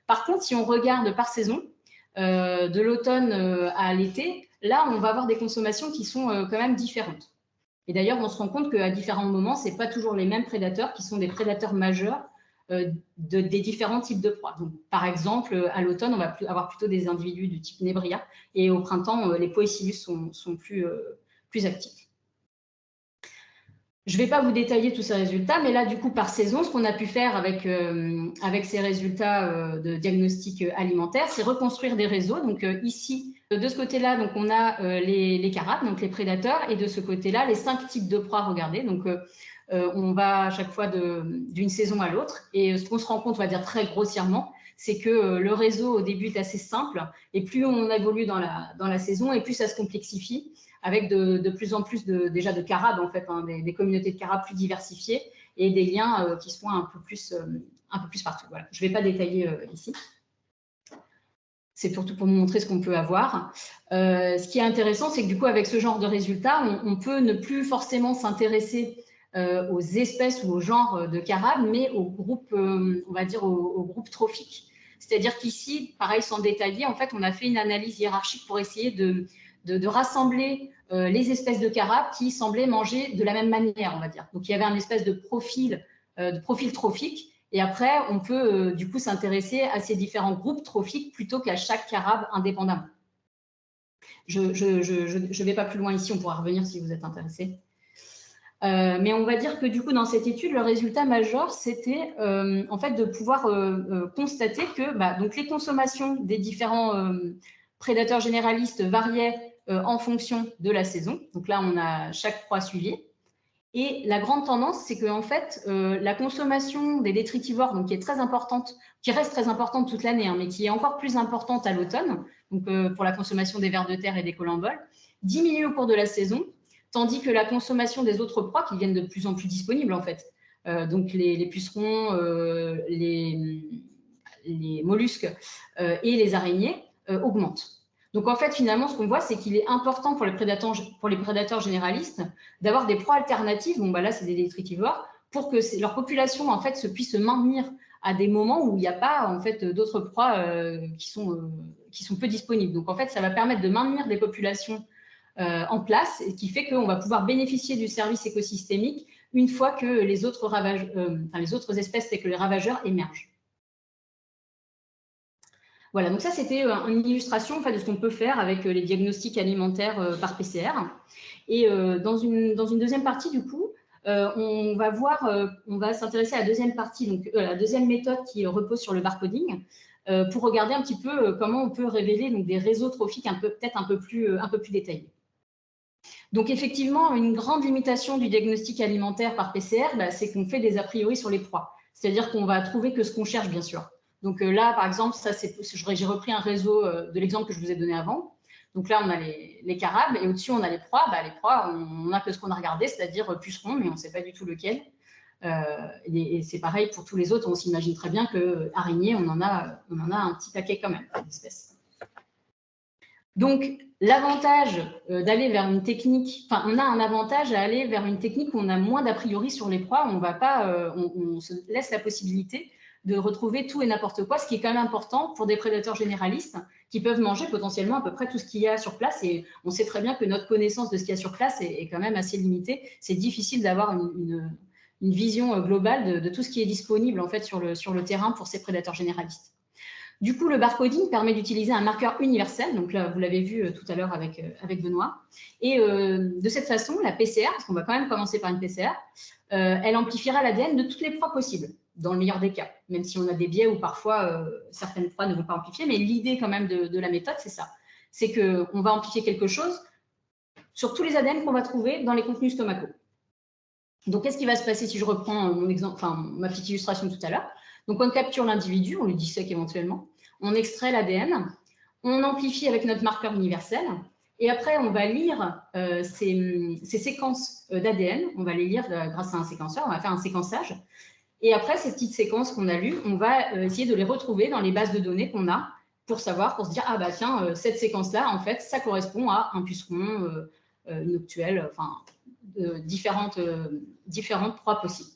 Par contre, si on regarde par saison, de l'automne à l'été, là, on va avoir des consommations qui sont quand même différentes. Et d'ailleurs, on se rend compte qu'à différents moments, ce n'est pas toujours les mêmes prédateurs qui sont des prédateurs majeurs des différents types de proies. Donc, par exemple, à l'automne, on va avoir plutôt des individus du type Nebria et au printemps, les Poecilius sont plus actifs. Je ne vais pas vous détailler tous ces résultats, mais là, du coup, par saison, ce qu'on a pu faire avec ces résultats de diagnostic alimentaire, c'est reconstruire des réseaux. Donc ici, de ce côté-là, donc on a les carabes, donc les prédateurs, et de ce côté-là, les 5 types de proies regardées. Donc on va à chaque fois d'une saison à l'autre. Et ce qu'on se rend compte, on va dire très grossièrement, c'est que le réseau au début est assez simple, et plus on évolue dans la saison, et plus ça se complexifie, avec de plus en plus déjà de carabes, en fait, hein, des communautés de carabes plus diversifiées, et des liens qui se font un peu plus partout. Voilà. Je ne vais pas détailler ici. C'est surtout pour vous montrer ce qu'on peut avoir. Ce qui est intéressant, c'est que du coup, avec ce genre de résultats, on peut ne plus forcément s'intéresser aux espèces ou aux genres de carabes, mais au groupe, on va dire au groupe trophique. C'est-à-dire qu'ici, pareil, sans détailler, en fait, on a fait une analyse hiérarchique pour essayer de rassembler les espèces de carabes qui semblaient manger de la même manière, on va dire. Donc, il y avait un espèce de profil trophique. Et après, on peut du coup s'intéresser à ces différents groupes trophiques plutôt qu'à chaque carabe indépendamment. Je ne vais pas plus loin ici, on pourra revenir si vous êtes intéressé. Mais on va dire que du coup, dans cette étude, le résultat majeur, c'était en fait de pouvoir constater que donc les consommations des différents prédateurs généralistes variaient en fonction de la saison. Donc là, on a chaque proie suivie. Et la grande tendance, c'est que en fait, la consommation des détritivores, donc qui est très importante, qui reste très importante toute l'année, hein, mais qui est encore plus importante à l'automne, donc pour la consommation des vers de terre et des colamboles, diminue au cours de la saison, tandis que la consommation des autres proies, qui viennent de plus en plus disponibles en fait, donc les pucerons, les mollusques et les araignées, augmente. Donc, en fait, finalement, ce qu'on voit, c'est qu'il est important pour les prédateurs généralistes d'avoir des proies alternatives, bon, là, c'est des détritivores, pour que leur population, en fait, puisse se maintenir à des moments où il n'y a pas, en fait, d'autres proies qui sont peu disponibles. Donc, en fait, ça va permettre de maintenir des populations en place, ce qui fait qu'on va pouvoir bénéficier du service écosystémique une fois que les autres espèces, telles que les ravageurs, émergent. Voilà, donc ça, c'était une illustration en fait, de ce qu'on peut faire avec les diagnostics alimentaires par PCR. Et dans une deuxième partie, du coup, on va s'intéresser à la deuxième partie, donc la deuxième méthode qui repose sur le barcoding, pour regarder un petit peu comment on peut révéler donc, des réseaux trophiques peut-être un peu plus détaillés. Donc, effectivement, une grande limitation du diagnostic alimentaire par PCR, c'est qu'on fait des a priori sur les proies. C'est-à-dire qu'on va trouver que ce qu'on cherche, bien sûr. Donc là, par exemple, j'ai repris un réseau de l'exemple que je vous ai donné avant. Donc là, on a les carabes et au-dessus, on a les proies. Les proies, on n'a que ce qu'on a regardé, c'est-à-dire pucerons, mais on ne sait pas du tout lequel. Et c'est pareil pour tous les autres. On s'imagine très bien qu'araignées, on en a un petit paquet quand même d'espèces. Donc, l'avantage d'aller vers une technique, on a un avantage à aller vers une technique où on a moins d'a priori sur les proies. On va pas, on se laisse la possibilité de retrouver tout et n'importe quoi, ce qui est quand même important pour des prédateurs généralistes qui peuvent manger potentiellement à peu près tout ce qu'il y a sur place. Et on sait très bien que notre connaissance de ce qu'il y a sur place est quand même assez limitée. C'est difficile d'avoir une vision globale de tout ce qui est disponible en fait, sur le terrain pour ces prédateurs généralistes. Du coup, le barcoding permet d'utiliser un marqueur universel. Donc là, vous l'avez vu tout à l'heure avec Benoît. Et de cette façon, la PCR, parce qu'on va quand même commencer par une PCR, elle amplifiera l'ADN de toutes les proies possibles, dans le meilleur des cas, même si on a des biais où parfois certaines proies ne vont pas amplifier. Mais l'idée quand même de la méthode, c'est ça. C'est qu'on va amplifier quelque chose sur tous les ADN qu'on va trouver dans les contenus stomacaux. Donc, qu'est-ce qui va se passer si je reprends mon exemple, ma petite illustration tout à l'heure? Donc, on capture l'individu, on le dissèque éventuellement, on extrait l'ADN, on amplifie avec notre marqueur universel, et après, on va lire ces séquences d'ADN, on va les lire grâce à un séquenceur, on va faire un séquençage, et après, ces petites séquences qu'on a lues, on va essayer de les retrouver dans les bases de données qu'on a pour se dire, ah bah tiens, cette séquence-là, en fait, ça correspond à un puceron, une noctuelle, différentes proies possibles.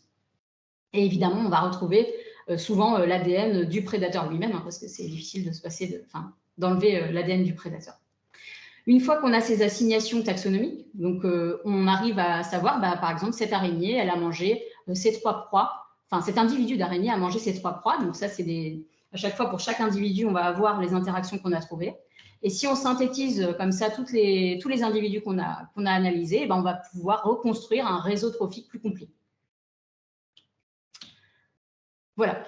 Et évidemment, on va retrouver souvent l'ADN du prédateur lui-même, hein, parce que c'est difficile de se passer d'enlever l'ADN du prédateur. Une fois qu'on a ces assignations taxonomiques, donc on arrive à savoir, par exemple, cette araignée, elle a mangé ces 3 proies, cet individu d'araignée a mangé ces 3 proies, donc ça, c'est à chaque fois, pour chaque individu, on va avoir les interactions qu'on a trouvées. Et si on synthétise comme ça tous les individus qu'on a analysés, on va pouvoir reconstruire un réseau trophique plus complet. Voilà.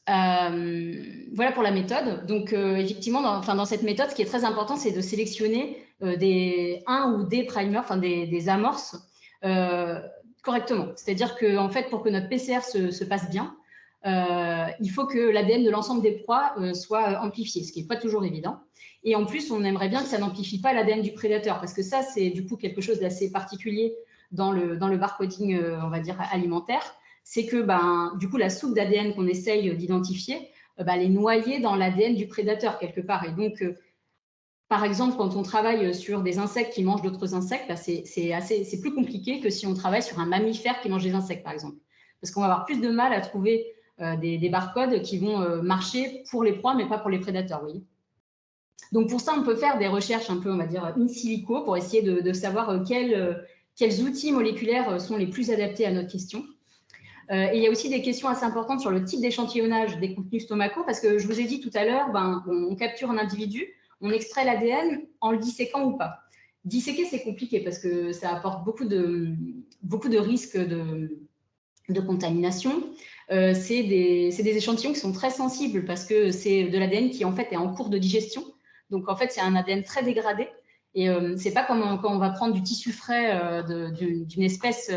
Voilà pour la méthode. Donc, effectivement, dans cette méthode, ce qui est très important, c'est de sélectionner un ou des primers, des amorces correctement. C'est-à-dire que, en fait, pour que notre PCR se passe bien, il faut que l'ADN de l'ensemble des proies soit amplifié, ce qui n'est pas toujours évident. Et en plus, on aimerait bien que ça n'amplifie pas l'ADN du prédateur, parce que ça, c'est du coup quelque chose d'assez particulier dans le barcoding, on va dire, alimentaire. C'est que du coup, la soupe d'ADN qu'on essaye d'identifier, elle est noyée dans l'ADN du prédateur quelque part. Et donc, par exemple, quand on travaille sur des insectes qui mangent d'autres insectes, bah, c'est plus compliqué que si on travaille sur un mammifère qui mange des insectes, par exemple. Parce qu'on va avoir plus de mal à trouver des barcodes qui vont marcher pour les proies, mais pas pour les prédateurs, vous voyez. Donc, pour ça, on peut faire des recherches un peu, on va dire, in silico, pour essayer de savoir quels outils moléculaires sont les plus adaptés à notre question. Et il y a aussi des questions assez importantes sur le type d'échantillonnage des contenus stomacaux, parce que je vous ai dit tout à l'heure, on capture un individu, on extrait l'ADN en le disséquant ou pas. Disséquer, c'est compliqué parce que ça apporte beaucoup de risques de contamination. C'est des échantillons qui sont très sensibles parce que c'est de l'ADN qui en fait est en cours de digestion. Donc en fait, c'est un ADN très dégradé. Et c'est pas comme quand on va prendre du tissu frais d'une espèce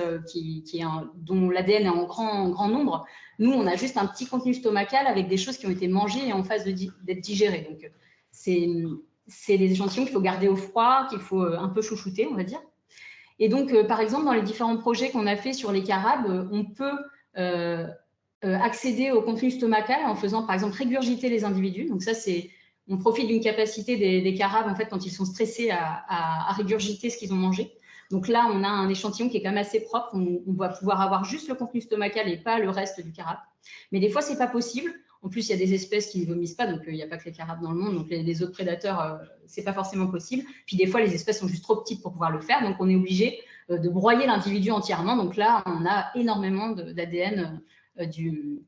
dont l'ADN est en grand nombre. Nous, on a juste un petit contenu stomacal avec des choses qui ont été mangées et en phase d'être digérées. Donc, c'est des échantillons qu'il faut garder au froid, qu'il faut un peu chouchouter, on va dire. Et donc, par exemple, dans les différents projets qu'on a fait sur les carabes, on peut accéder au contenu stomacal en faisant, par exemple, régurgiter les individus. Donc ça, on profite d'une capacité des carabes, en fait, quand ils sont stressés, à régurgiter ce qu'ils ont mangé. Donc là, on a un échantillon qui est quand même assez propre. On va pouvoir avoir juste le contenu stomacal et pas le reste du carabe. Mais des fois, ce n'est pas possible. En plus, il y a des espèces qui ne vomissent pas, donc il n'y a pas que les carabes dans le monde. Donc les autres prédateurs, ce n'est pas forcément possible. Puis des fois, les espèces sont juste trop petites pour pouvoir le faire. Donc on est obligé de broyer l'individu entièrement. Donc là, on a énormément d'ADN du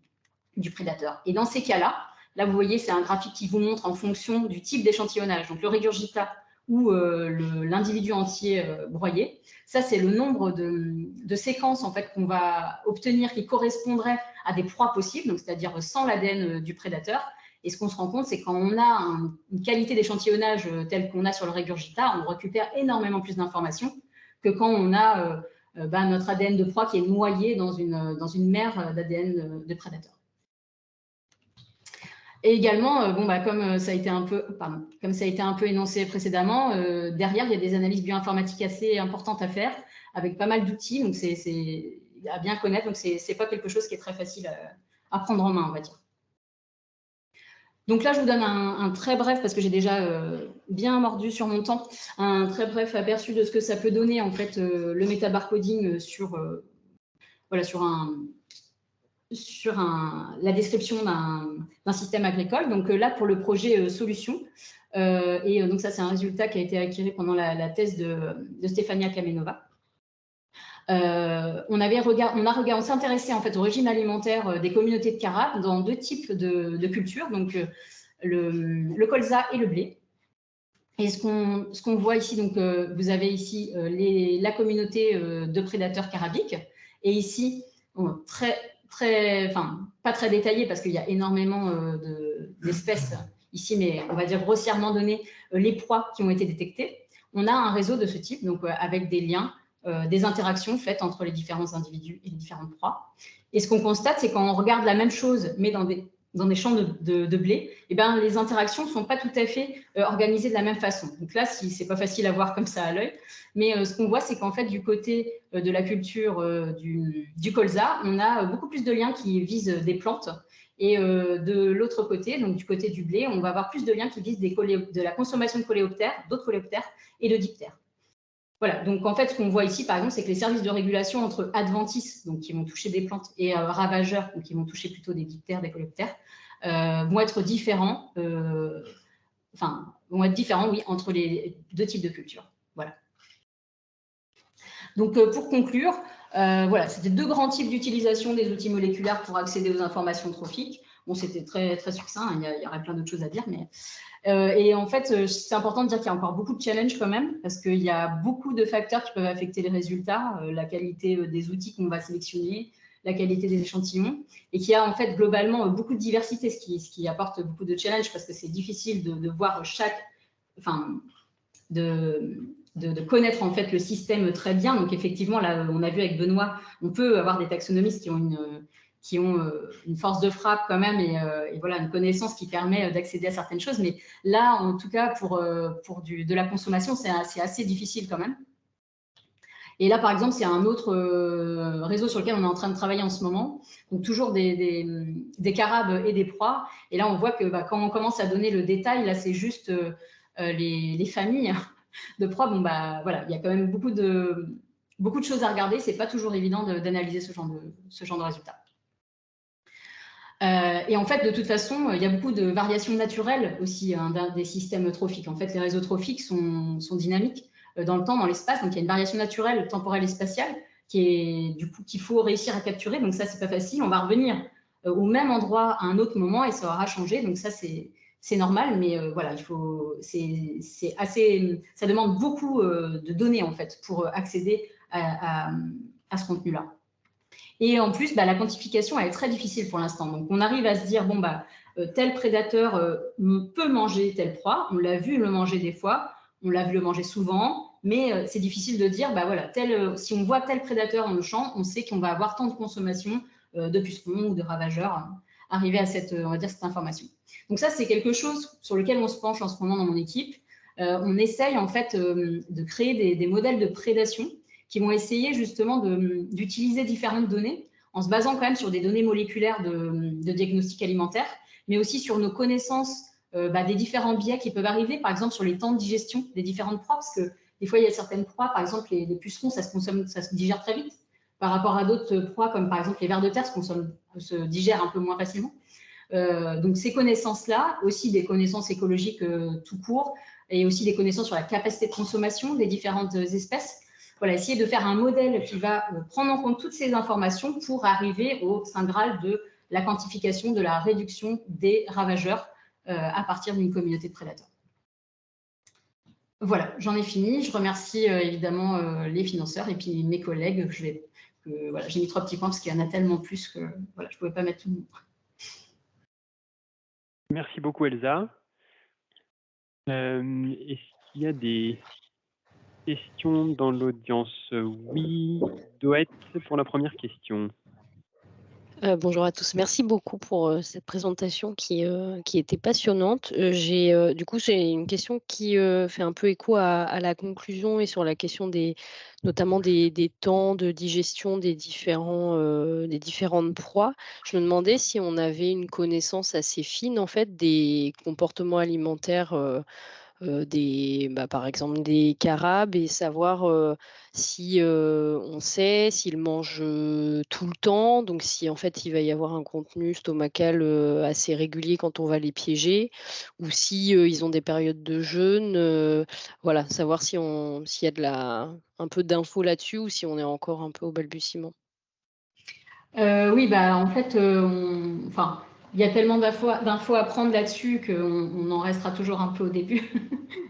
prédateur. Et dans ces cas-là, là, vous voyez, c'est un graphique qui vous montre en fonction du type d'échantillonnage. Donc le régurgitat ou l'individu entier broyé. Ça, c'est le nombre de séquences en fait, qu'on va obtenir qui correspondraient à des proies possibles, donc c'est-à-dire sans l'ADN du prédateur. Et ce qu'on se rend compte, c'est quand on a une qualité d'échantillonnage telle qu'on a sur le régurgitat, on récupère énormément plus d'informations que quand on a notre ADN de proie qui est noyé dans une mer d'ADN de prédateur. Et également, comme ça a été un peu énoncé précédemment, derrière, il y a des analyses bioinformatiques assez importantes à faire, avec pas mal d'outils, donc c'est à bien connaître, donc c'est pas quelque chose qui est très facile à prendre en main, on va dire. Donc là, je vous donne un très bref, parce que j'ai déjà bien mordu sur mon temps, un très bref aperçu de ce que ça peut donner, en fait, le métabarcoding sur la description d'un système agricole. Donc là, pour le projet Solutions, et donc ça, c'est un résultat qui a été acquis pendant la thèse de Stefania Kamenova. On s'est intéressé en fait au régime alimentaire des communautés de carabes dans deux types de cultures, donc le colza et le blé. Et ce qu'on voit ici, donc vous avez ici la communauté de prédateurs carabiques, et ici, pas très détaillé parce qu'il y a énormément d'espèces ici, mais on va dire grossièrement donné les proies qui ont été détectées. On a un réseau de ce type, donc avec des liens, des interactions faites entre les différents individus et les différentes proies. Et ce qu'on constate, c'est quand on regarde la même chose, mais dans des champs de blé, eh bien, les interactions ne sont pas tout à fait organisées de la même façon. Donc là, c'est pas facile à voir comme ça à l'œil, mais ce qu'on voit, c'est qu'en fait, du côté de la culture du colza, on a beaucoup plus de liens qui visent des plantes, et de l'autre côté, donc du côté du blé, on va avoir plus de liens qui visent de la consommation de coléoptères, d'autres coléoptères et de diptères. Voilà, donc en fait, ce qu'on voit ici, par exemple, c'est que les services de régulation entre adventices, donc qui vont toucher des plantes, et ravageurs, donc qui vont toucher plutôt des diptères, des coléoptères, vont être différents, oui, entre les deux types de cultures. Voilà. Donc, pour conclure, voilà, c'était deux grands types d'utilisation des outils moléculaires pour accéder aux informations trophiques. Bon, c'était très, très succinct, hein, il y aurait plein d'autres choses à dire, mais... et en fait, c'est important de dire qu'il y a encore beaucoup de challenges quand même, parce qu'il y a beaucoup de facteurs qui peuvent affecter les résultats, la qualité des outils qu'on va sélectionner, la qualité des échantillons, et qu'il y a en fait globalement beaucoup de diversité, ce qui apporte beaucoup de challenges, parce que c'est difficile de voir de connaître en fait le système très bien. Donc effectivement, là, on a vu avec Benoît, on peut avoir des taxonomistes qui ont une force de frappe quand même, et voilà, une connaissance qui permet d'accéder à certaines choses. Mais là, en tout cas, pour de la consommation, c'est assez difficile quand même. Et là, par exemple, c'est un autre réseau sur lequel on est en train de travailler en ce moment. Donc, toujours des carabes et des proies. Et là, on voit que quand on commence à donner le détail, là, c'est juste les familles de proies, bon, bah, voilà, il y a quand même beaucoup de choses à regarder. C'est pas toujours évident d'analyser ce genre de résultats. Et en fait, de toute façon, il y a beaucoup de variations naturelles aussi des systèmes trophiques. En fait, les réseaux trophiques sont dynamiques dans le temps, dans l'espace. Donc, il y a une variation naturelle, temporelle et spatiale qu'il faut réussir à capturer. Donc, ça, c'est pas facile. On va revenir au même endroit à un autre moment et ça aura changé. Donc, ça, c'est normal. Mais voilà, ça demande beaucoup de données, en fait, pour accéder à ce contenu-là. Et en plus, la quantification, elle est très difficile pour l'instant. Donc, on arrive à se dire, bon, tel prédateur peut manger telle proie. On l'a vu le manger des fois, on l'a vu le manger souvent, mais c'est difficile de dire, voilà, si on voit tel prédateur dans le champ, on sait qu'on va avoir tant de consommation de pucerons ou de ravageurs arriver à cette information. Donc ça, c'est quelque chose sur lequel on se penche en ce moment dans mon équipe. On essaye en fait de créer des modèles de prédation qui vont essayer justement d'utiliser différentes données en se basant quand même sur des données moléculaires de diagnostic alimentaire, mais aussi sur nos connaissances des différents biais qui peuvent arriver, par exemple sur les temps de digestion des différentes proies, parce que des fois, il y a certaines proies, par exemple les pucerons, ça se digère très vite, par rapport à d'autres proies, comme par exemple les vers de terre, se digèrent un peu moins facilement. Donc ces connaissances-là, aussi des connaissances écologiques tout court, et aussi des connaissances sur la capacité de consommation des différentes espèces. Voilà, essayer de faire un modèle qui va prendre en compte toutes ces informations pour arriver au Saint Graal de la quantification de la réduction des ravageurs à partir d'une communauté de prédateurs. Voilà, j'en ai fini. Je remercie évidemment les financeurs et puis mes collègues. J'ai mis 3 petits points parce qu'il y en a tellement plus que voilà, je ne pouvais pas mettre tout le monde. Merci beaucoup, Elsa. Est-ce qu'il y a des questions dans l'audience? Oui, Doët pour la première question. Bonjour à tous. Merci beaucoup pour cette présentation qui était passionnante. J'ai une question qui fait un peu écho à la conclusion et sur la question notamment des temps de digestion des différentes proies. Je me demandais si on avait une connaissance assez fine en fait des comportements alimentaires par exemple des carabes et savoir si on sait s'ils mangent tout le temps, donc si en fait il va y avoir un contenu stomacal assez régulier quand on va les piéger, ou si ils ont des périodes de jeûne, voilà, savoir s'il y a un peu d'infos là-dessus ou si on est encore un peu au balbutiement. Oui, en fait, il y a tellement d'infos à prendre là-dessus qu'on en restera toujours un peu au début,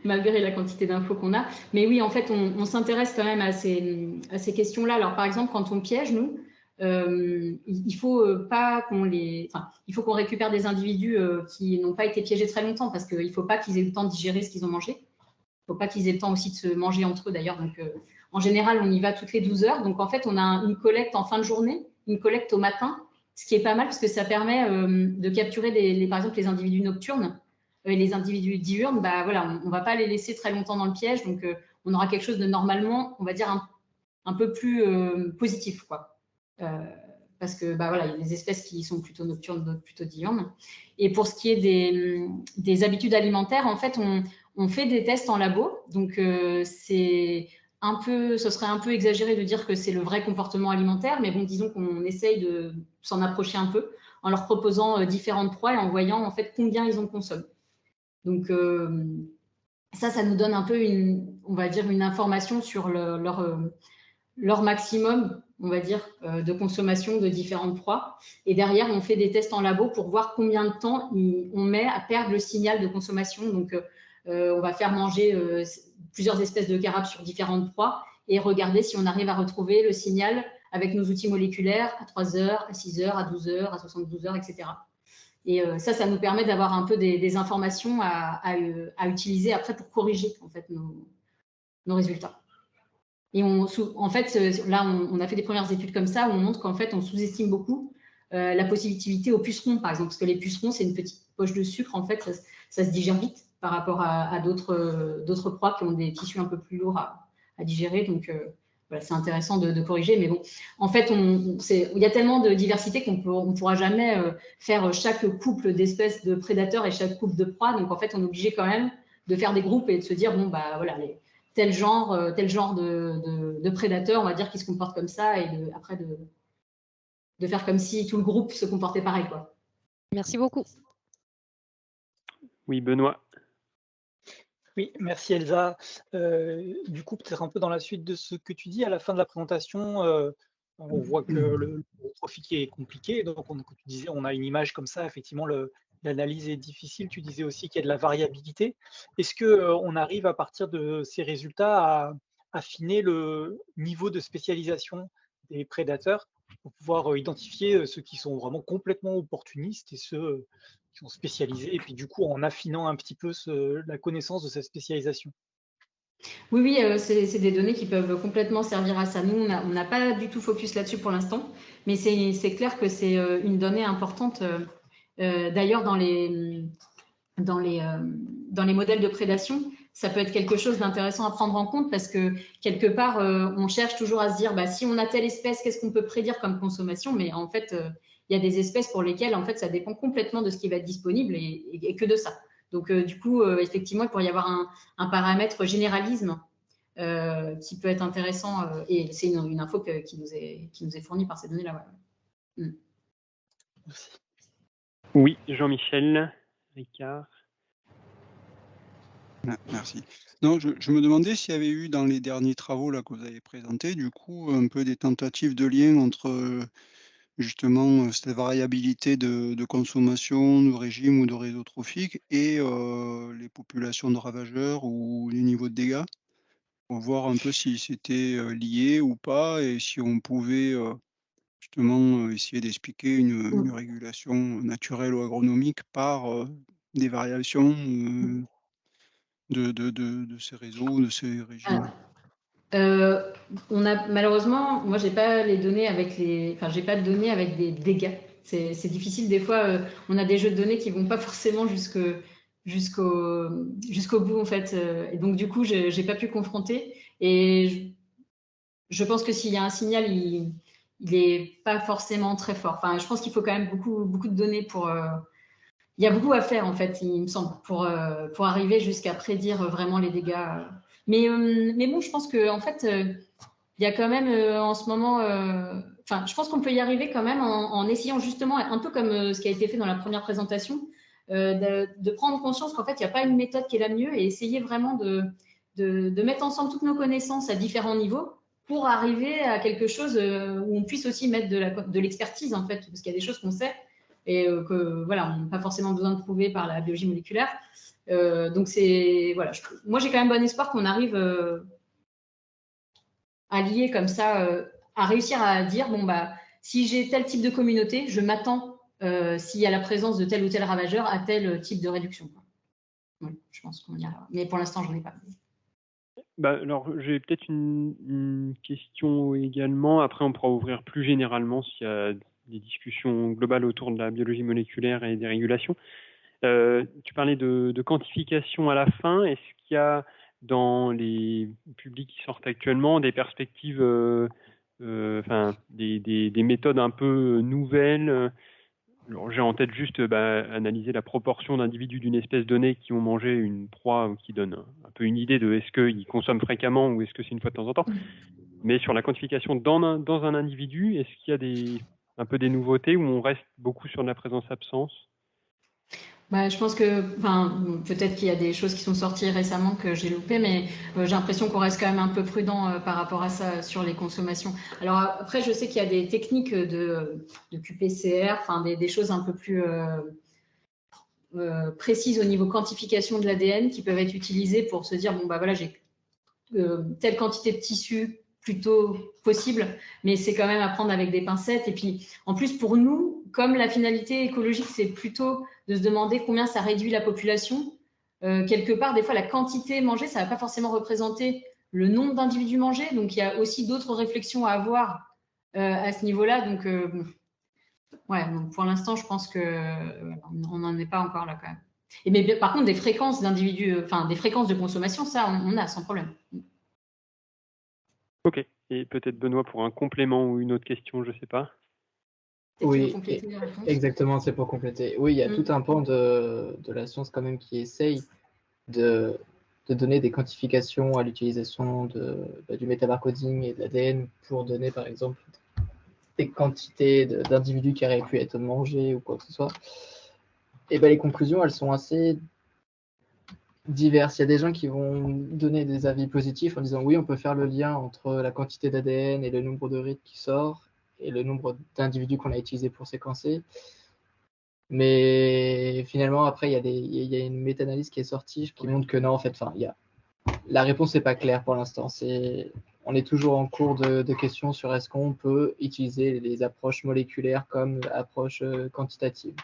malgré la quantité d'infos qu'on a. Mais oui, en fait, on s'intéresse quand même à ces questions-là. Alors, par exemple, quand on piège, nous, il faut pas il faut qu'on récupère des individus qui n'ont pas été piégés très longtemps, parce qu'il ne faut pas qu'ils aient le temps de digérer ce qu'ils ont mangé. Il ne faut pas qu'ils aient le temps aussi de se manger entre eux, d'ailleurs. Donc, en général, on y va toutes les 12 heures. Donc, en fait, on a une collecte en fin de journée, une collecte au matin, ce qui est pas mal parce que ça permet de capturer par exemple les individus nocturnes et les individus diurnes. Voilà, on ne va pas les laisser très longtemps dans le piège, donc on aura quelque chose de normalement, on va dire, un peu plus positif, quoi. Parce que voilà, il y a des espèces qui sont plutôt nocturnes, d'autres plutôt diurnes. Et pour ce qui est des habitudes alimentaires, en fait, on fait des tests en labo, donc ce serait un peu exagéré de dire que c'est le vrai comportement alimentaire, mais bon, disons qu'on essaye de s'en approcher un peu en leur proposant différentes proies et en voyant en fait combien ils en consomment. Donc ça nous donne un peu on va dire une information sur leur maximum, on va dire, de consommation de différentes proies. Et derrière, on fait des tests en labo pour voir combien de temps on met à perdre le signal de consommation. Donc on va faire manger plusieurs espèces de carabes sur différentes proies et regarder si on arrive à retrouver le signal avec nos outils moléculaires à 3 heures, à 6 heures, à 12 heures, à 72 heures, etc. Et ça nous permet d'avoir un peu des informations à utiliser après pour corriger en fait, nos résultats. Et en fait, là, on a fait des premières études comme ça où on montre qu'en fait, on sous-estime beaucoup la positivité aux pucerons, par exemple, parce que les pucerons, c'est une petite poche de sucre, en fait, ça se digère vite par rapport à d'autres proies qui ont des tissus un peu plus lourds à digérer. Donc, voilà, c'est intéressant de corriger. Mais bon, en fait, il y a tellement de diversité qu'on ne pourra jamais faire chaque couple d'espèces de prédateurs et chaque couple de proies. Donc, en fait, on est obligé quand même de faire des groupes et de se dire, bon, bah voilà, tel genre de prédateurs, on va dire, qui se comportent comme ça, et après de faire comme si tout le groupe se comportait pareil, quoi. Merci beaucoup. Oui, Benoît. Oui, merci Elsa. Du coup, peut-être un peu dans la suite de ce que tu dis, à la fin de la présentation, on voit que le profil est compliqué. Donc, comme tu disais, on a une image comme ça. Effectivement, l'analyse est difficile. Tu disais aussi qu'il y a de la variabilité. Est-ce qu'on arrive à partir de ces résultats à affiner le niveau de spécialisation des prédateurs pour pouvoir identifier ceux qui sont vraiment complètement opportunistes et ceux qui sont spécialisés, et puis du coup en affinant un petit peu la connaissance de cette spécialisation? Oui, c'est des données qui peuvent complètement servir à ça. Nous, on n'a pas du tout focus là-dessus pour l'instant, mais c'est clair que c'est une donnée importante. D'ailleurs, dans les modèles de prédation, ça peut être quelque chose d'intéressant à prendre en compte, parce que quelque part, on cherche toujours à se dire, bah, si on a telle espèce, qu'est-ce qu'on peut prédire comme consommation? Mais en fait, il y a des espèces pour lesquelles en fait, ça dépend complètement de ce qui va être disponible et que de ça. Donc, du coup, effectivement, il pourrait y avoir un paramètre généralisme qui peut être intéressant, et c'est une info qui nous est fournie par ces données-là. Ouais. Merci. Oui, Jean-Michel Ricard. Merci. Non, je me demandais s'il y avait eu dans les derniers travaux là, que vous avez présentés, du coup, un peu des tentatives de lien entre justement cette variabilité de consommation, de régime ou de réseau trophique et les populations de ravageurs ou les niveaux de dégâts, pour voir un peu si c'était lié ou pas, et si on pouvait justement essayer d'expliquer une régulation naturelle ou agronomique par des variations de ces réseaux, de ces régimes. On a malheureusement, moi j'ai pas les données j'ai pas de données avec des dégâts. C'est difficile des fois. On a des jeux de données qui vont pas forcément jusqu'au bout en fait. Et donc du coup, j'ai pas pu confronter. Et je pense que s'il y a un signal, il est pas forcément très fort. Enfin, je pense qu'il faut quand même beaucoup de données pour. Il y a beaucoup à faire en fait, il me semble, pour arriver jusqu'à prédire vraiment les dégâts. Mais bon, je pense que en fait, il y a quand même en ce moment. Je pense qu'on peut y arriver quand même en essayant justement, un peu comme ce qui a été fait dans la première présentation, de prendre conscience qu'en fait, il n'y a pas une méthode qui est la mieux, et essayer vraiment de mettre ensemble toutes nos connaissances à différents niveaux pour arriver à quelque chose où on puisse aussi mettre de l'expertise en fait, parce qu'il y a des choses qu'on sait et que voilà, on n'a pas forcément besoin de prouver par la biologie moléculaire. Donc c'est voilà, moi j'ai quand même bon espoir qu'on arrive à lier comme ça, à réussir à dire bon bah si j'ai tel type de communauté, je m'attends s'il y a la présence de tel ou tel ravageur à tel type de réduction. Ouais, je pense qu'on y arrivera, mais pour l'instant j'en ai pas. Bah, alors, j'ai peut-être une question également. Après, on pourra ouvrir plus généralement s'il y a des discussions globales autour de la biologie moléculaire et des régulations. Tu parlais de quantification à la fin. Est-ce qu'il y a dans les publics qui sortent actuellement des perspectives, des méthodes un peu nouvelles? Alors, j'ai en tête juste analyser la proportion d'individus d'une espèce donnée qui ont mangé une proie, qui donne un peu une idée de est-ce qu'ils consomment fréquemment ou est-ce que c'est une fois de temps en temps. Mais sur la quantification dans un individu, est-ce qu'il y a un peu des nouveautés où on reste beaucoup sur de la présence-absence? Je pense que, peut-être qu'il y a des choses qui sont sorties récemment que j'ai loupées, mais j'ai l'impression qu'on reste quand même un peu prudent par rapport à ça sur les consommations. Alors après, je sais qu'il y a des techniques de QPCR, des choses un peu plus précises au niveau quantification de l'ADN qui peuvent être utilisées pour se dire bon bah voilà, j'ai telle quantité de tissu plutôt possible, mais c'est quand même à prendre avec des pincettes. Et puis en plus pour nous, comme la finalité écologique, c'est plutôt de se demander combien ça réduit la population. Quelque part, des fois, la quantité mangée, ça ne va pas forcément représenter le nombre d'individus mangés. Donc, il y a aussi d'autres réflexions à avoir à ce niveau-là. Donc, donc, pour l'instant, je pense qu'on n'en est pas encore là quand même. Mais par contre, des fréquences d'individus, des fréquences de consommation, ça, on a sans problème. Ok. Et peut-être Benoît pour un complément ou une autre question, je ne sais pas. Oui, exactement, c'est pour compléter. Oui, il y a tout un pan de la science quand même qui essaye de donner des quantifications à l'utilisation du métabarcoding et de l'ADN pour donner par exemple des quantités d'individus qui auraient pu être mangés ou quoi que ce soit, et les conclusions, elles sont assez diverses. Il y a des gens qui vont donner des avis positifs en disant oui, on peut faire le lien entre la quantité d'ADN et le nombre de reads qui sort et le nombre d'individus qu'on a utilisé pour séquencer. Mais finalement, après, il y a une méta-analyse qui est sortie qui montre que non, en fait, la réponse n'est pas claire pour l'instant. On est toujours en cours de questions sur est-ce qu'on peut utiliser les approches moléculaires comme approche quantitative.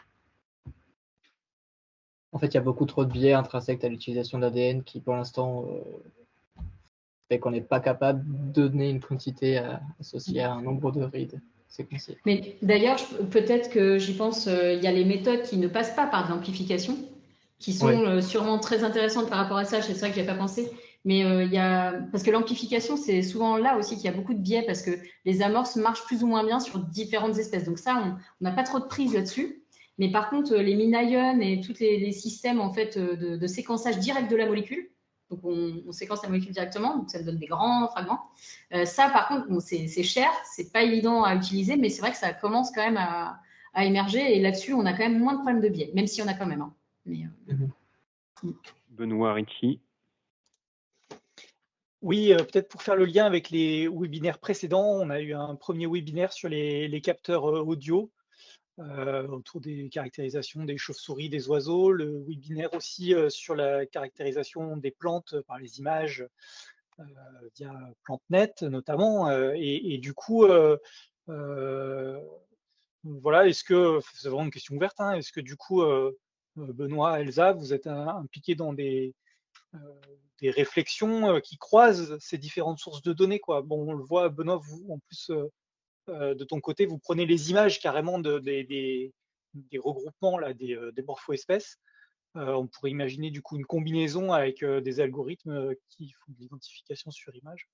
En fait, il y a beaucoup trop de biais intrinsèques à l'utilisation d'ADN qui, pour l'instant, fait qu'on n'est pas capable de donner une quantité associée à un nombre de reads séquencés. Mais d'ailleurs, peut-être que j'y pense, il y a les méthodes qui ne passent pas par de l'amplification, qui sont sûrement très intéressantes par rapport à ça. C'est vrai que je n'y ai pas pensé. Mais parce que l'amplification, c'est souvent là aussi qu'il y a beaucoup de biais parce que les amorces marchent plus ou moins bien sur différentes espèces. Donc ça, on n'a pas trop de prise là-dessus. Mais par contre, les MinION et tous les systèmes en fait, de séquençage direct de la molécule, donc on séquence la molécule directement, donc ça donne des grands fragments. Ça, par contre, bon, c'est cher, c'est pas évident à utiliser, mais c'est vrai que ça commence quand même à émerger. Et là-dessus, on a quand même moins de problèmes de biais, même s'il y en a quand même. Hein. Mais, Benoît Ritchie. Oui, peut-être pour faire le lien avec les webinaires précédents, on a eu un premier webinaire sur les capteurs audio autour des caractérisations des chauves-souris, des oiseaux, le webinaire aussi sur la caractérisation des plantes par les images via PlanteNet notamment, et du coup, voilà, est-ce que, c'est vraiment une question ouverte, hein, est-ce que du coup, Benoît, Elsa, vous êtes impliqués dans des réflexions qui croisent ces différentes sources de données, quoi. Bon, on le voit, Benoît, vous, en plus, de ton côté, vous prenez les images carrément des regroupements, là, des morpho-espèces. On pourrait imaginer du coup une combinaison avec des algorithmes qui font de l'identification sur image.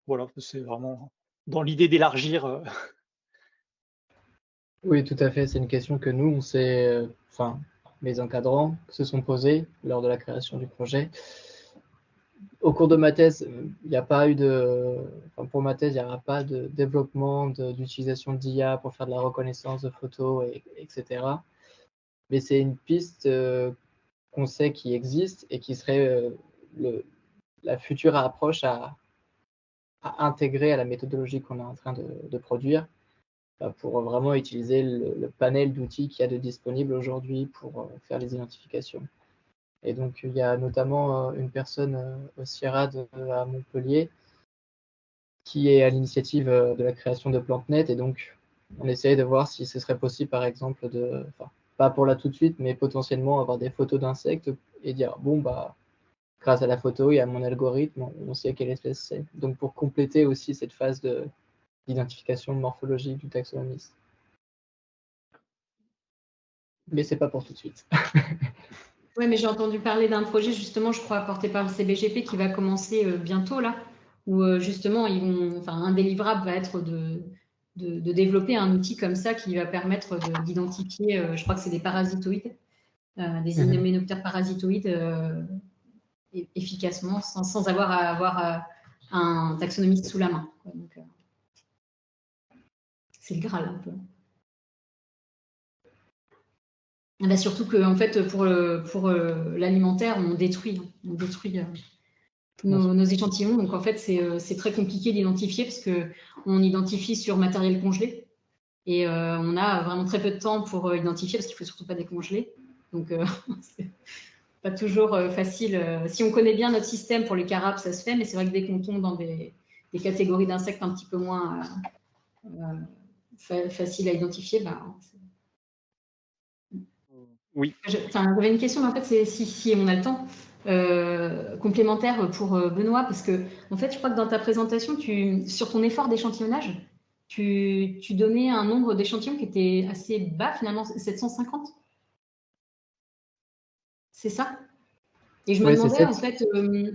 Voilà, c'est vraiment dans l'idée d'élargir. Oui, tout à fait. C'est une question que nous, mes encadrants se sont posés lors de la création du projet. Au cours de ma thèse, il n'y a pas eu pour ma thèse, il n'y aura pas de développement d'utilisation d'IA pour faire de la reconnaissance de photos, etc. Mais c'est une piste qu'on sait qui existe et qui serait la future approche à intégrer à la méthodologie qu'on est en train de produire pour vraiment utiliser le panel d'outils qu'il y a de disponible aujourd'hui pour faire les identifications. Et donc, il y a notamment une personne au CIRAD à Montpellier qui est à l'initiative de la création de PlanteNet. Et donc, on essaye de voir si ce serait possible, par exemple, pas pour là tout de suite, mais potentiellement avoir des photos d'insectes et dire, bon, grâce à la photo et à mon algorithme, on sait quelle espèce c'est. Donc, pour compléter aussi cette phase d'identification morphologique du taxonomiste. Mais c'est pas pour tout de suite. Oui, mais j'ai entendu parler d'un projet, justement, je crois, porté par le CBGP qui va commencer bientôt, là, où justement, un délivrable va être de développer un outil comme ça qui va permettre d'identifier, je crois que c'est des parasitoïdes, des hyménoptères parasitoïdes efficacement, sans avoir à avoir un taxonomiste sous la main. Donc, c'est le Graal, un peu. Surtout que en fait, pour l'alimentaire, on détruit nos échantillons. Donc en fait, c'est très compliqué d'identifier parce qu'on identifie sur matériel congelé et on a vraiment très peu de temps pour identifier parce qu'il ne faut surtout pas décongeler. Donc c'est pas toujours facile. Si on connaît bien notre système pour les carapes, ça se fait, mais c'est vrai que dès qu'on tombe dans des catégories d'insectes un petit peu moins faciles à identifier, Oui. J'avais une question, mais en fait, c'est si on a le temps, complémentaire pour Benoît, parce que en fait, je crois que dans ta présentation, sur ton effort d'échantillonnage, tu donnais un nombre d'échantillons qui était assez bas, finalement, 750. C'est ça? Et je me demandais, en fait,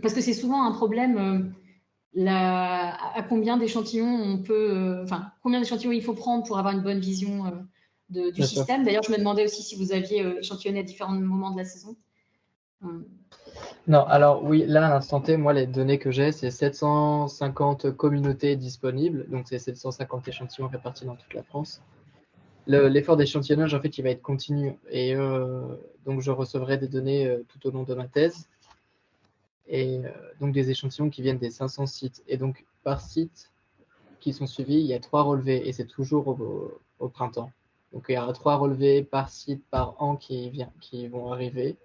parce que c'est souvent un problème, à combien d'échantillons on peut, combien d'échantillons il faut prendre pour avoir une bonne vision du système. D'ailleurs, je me demandais aussi si vous aviez échantillonné à différents moments de la saison. Non, alors oui, là, à l'instant T, moi, les données que j'ai, c'est 750 communautés disponibles, donc c'est 750 échantillons répartis dans toute la France. L'effort d'échantillonnage, en fait, il va être continu, et donc je recevrai des données tout au long de ma thèse, et donc des échantillons qui viennent des 500 sites. Et donc, par site qui sont suivis, il y a 3 relevés, et c'est toujours au printemps. Donc, il y aura 3 relevés par site, par an qui vont arriver.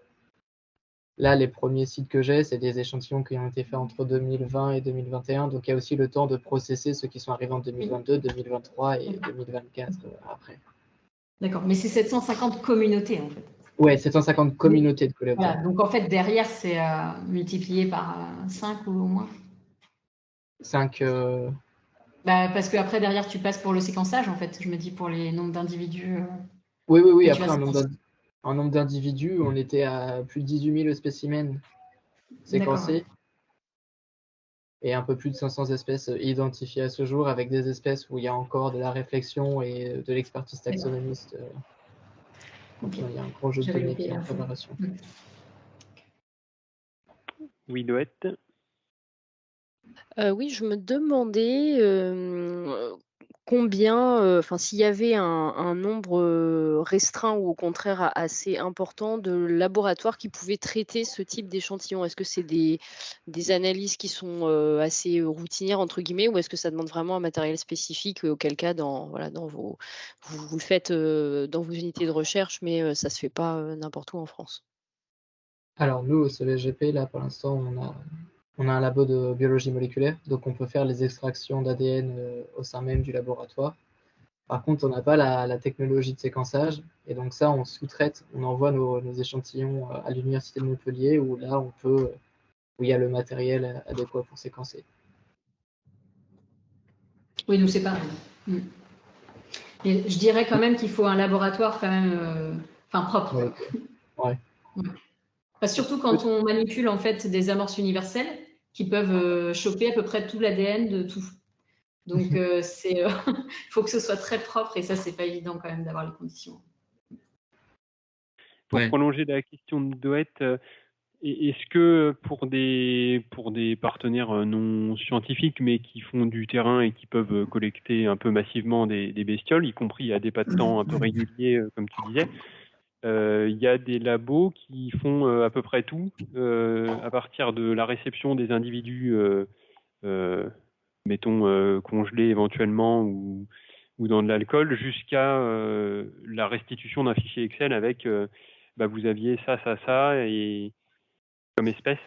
Là, les premiers sites que j'ai, c'est des échantillons qui ont été faits entre 2020 et 2021. Donc, il y a aussi le temps de processer ceux qui sont arrivés en 2022, 2023 et 2024 après. D'accord, mais c'est 750 communautés en fait. Ouais, 750 communautés de collaborateurs. Voilà, donc en fait, derrière, c'est multiplié par 5 ou au moins. 5. Parce qu'après, derrière, tu passes pour le séquençage, en fait. Je me dis pour les nombres d'individus. Oui. Après, en nombre d'individus, on était à plus de 18 000 spécimens séquencés et un peu plus de 500 espèces identifiées à ce jour, avec des espèces où il y a encore de la réflexion et de l'expertise taxonomiste. Donc, il y a un gros jeu de données qui est en préparation. Oui, Doët. Oui, je me demandais combien, s'il y avait un nombre restreint ou au contraire assez important de laboratoires qui pouvaient traiter ce type d'échantillons. Est-ce que c'est des analyses qui sont assez routinières, entre guillemets, ou est-ce que ça demande vraiment un matériel spécifique, auquel cas vous le faites dans vos unités de recherche, mais ça ne se fait pas n'importe où en France? Alors, nous, au CVGP, là, pour l'instant, on a un labo de biologie moléculaire, donc on peut faire les extractions d'ADN au sein même du laboratoire. Par contre, on n'a pas la technologie de séquençage, et donc ça, on sous-traite, on envoie nos échantillons à l'université de Montpellier, où là, où il y a le matériel adéquat pour séquencer. Oui, nous, c'est pareil. Et je dirais quand même qu'il faut un laboratoire quand même, propre. Ouais. Surtout quand on manipule en fait des amorces universelles qui peuvent choper à peu près tout l'ADN de tout. Donc, il faut que ce soit très propre et ça, c'est pas évident quand même d'avoir les conditions. Pour prolonger la question de Doët, est-ce que pour des partenaires non scientifiques mais qui font du terrain et qui peuvent collecter un peu massivement des bestioles, y compris à des pas de temps un peu réguliers, comme tu disais, il y a des labos qui font à peu près tout à partir de la réception des individus, mettons congelés éventuellement ou dans de l'alcool, jusqu'à la restitution d'un fichier Excel avec vous aviez ça et comme espèce.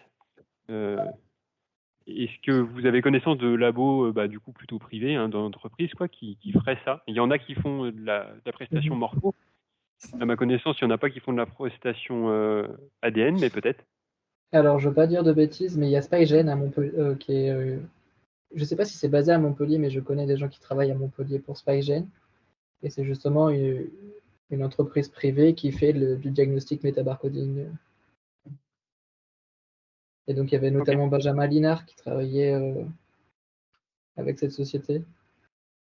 Est-ce que vous avez connaissance de labos du coup plutôt privés, d'entreprises qui feraient ça? Il y en a qui font de la prestation morpho. À ma connaissance, il n'y en a pas qui font de la prestation ADN, mais peut-être. Alors, je ne veux pas dire de bêtises, mais il y a SpyGen à Montpellier qui est. Je ne sais pas si c'est basé à Montpellier, mais je connais des gens qui travaillent à Montpellier pour SpyGen. Et c'est justement une entreprise privée qui fait du diagnostic métabarcoding. Et donc, il y avait notamment Benjamin Linard qui travaillait avec cette société.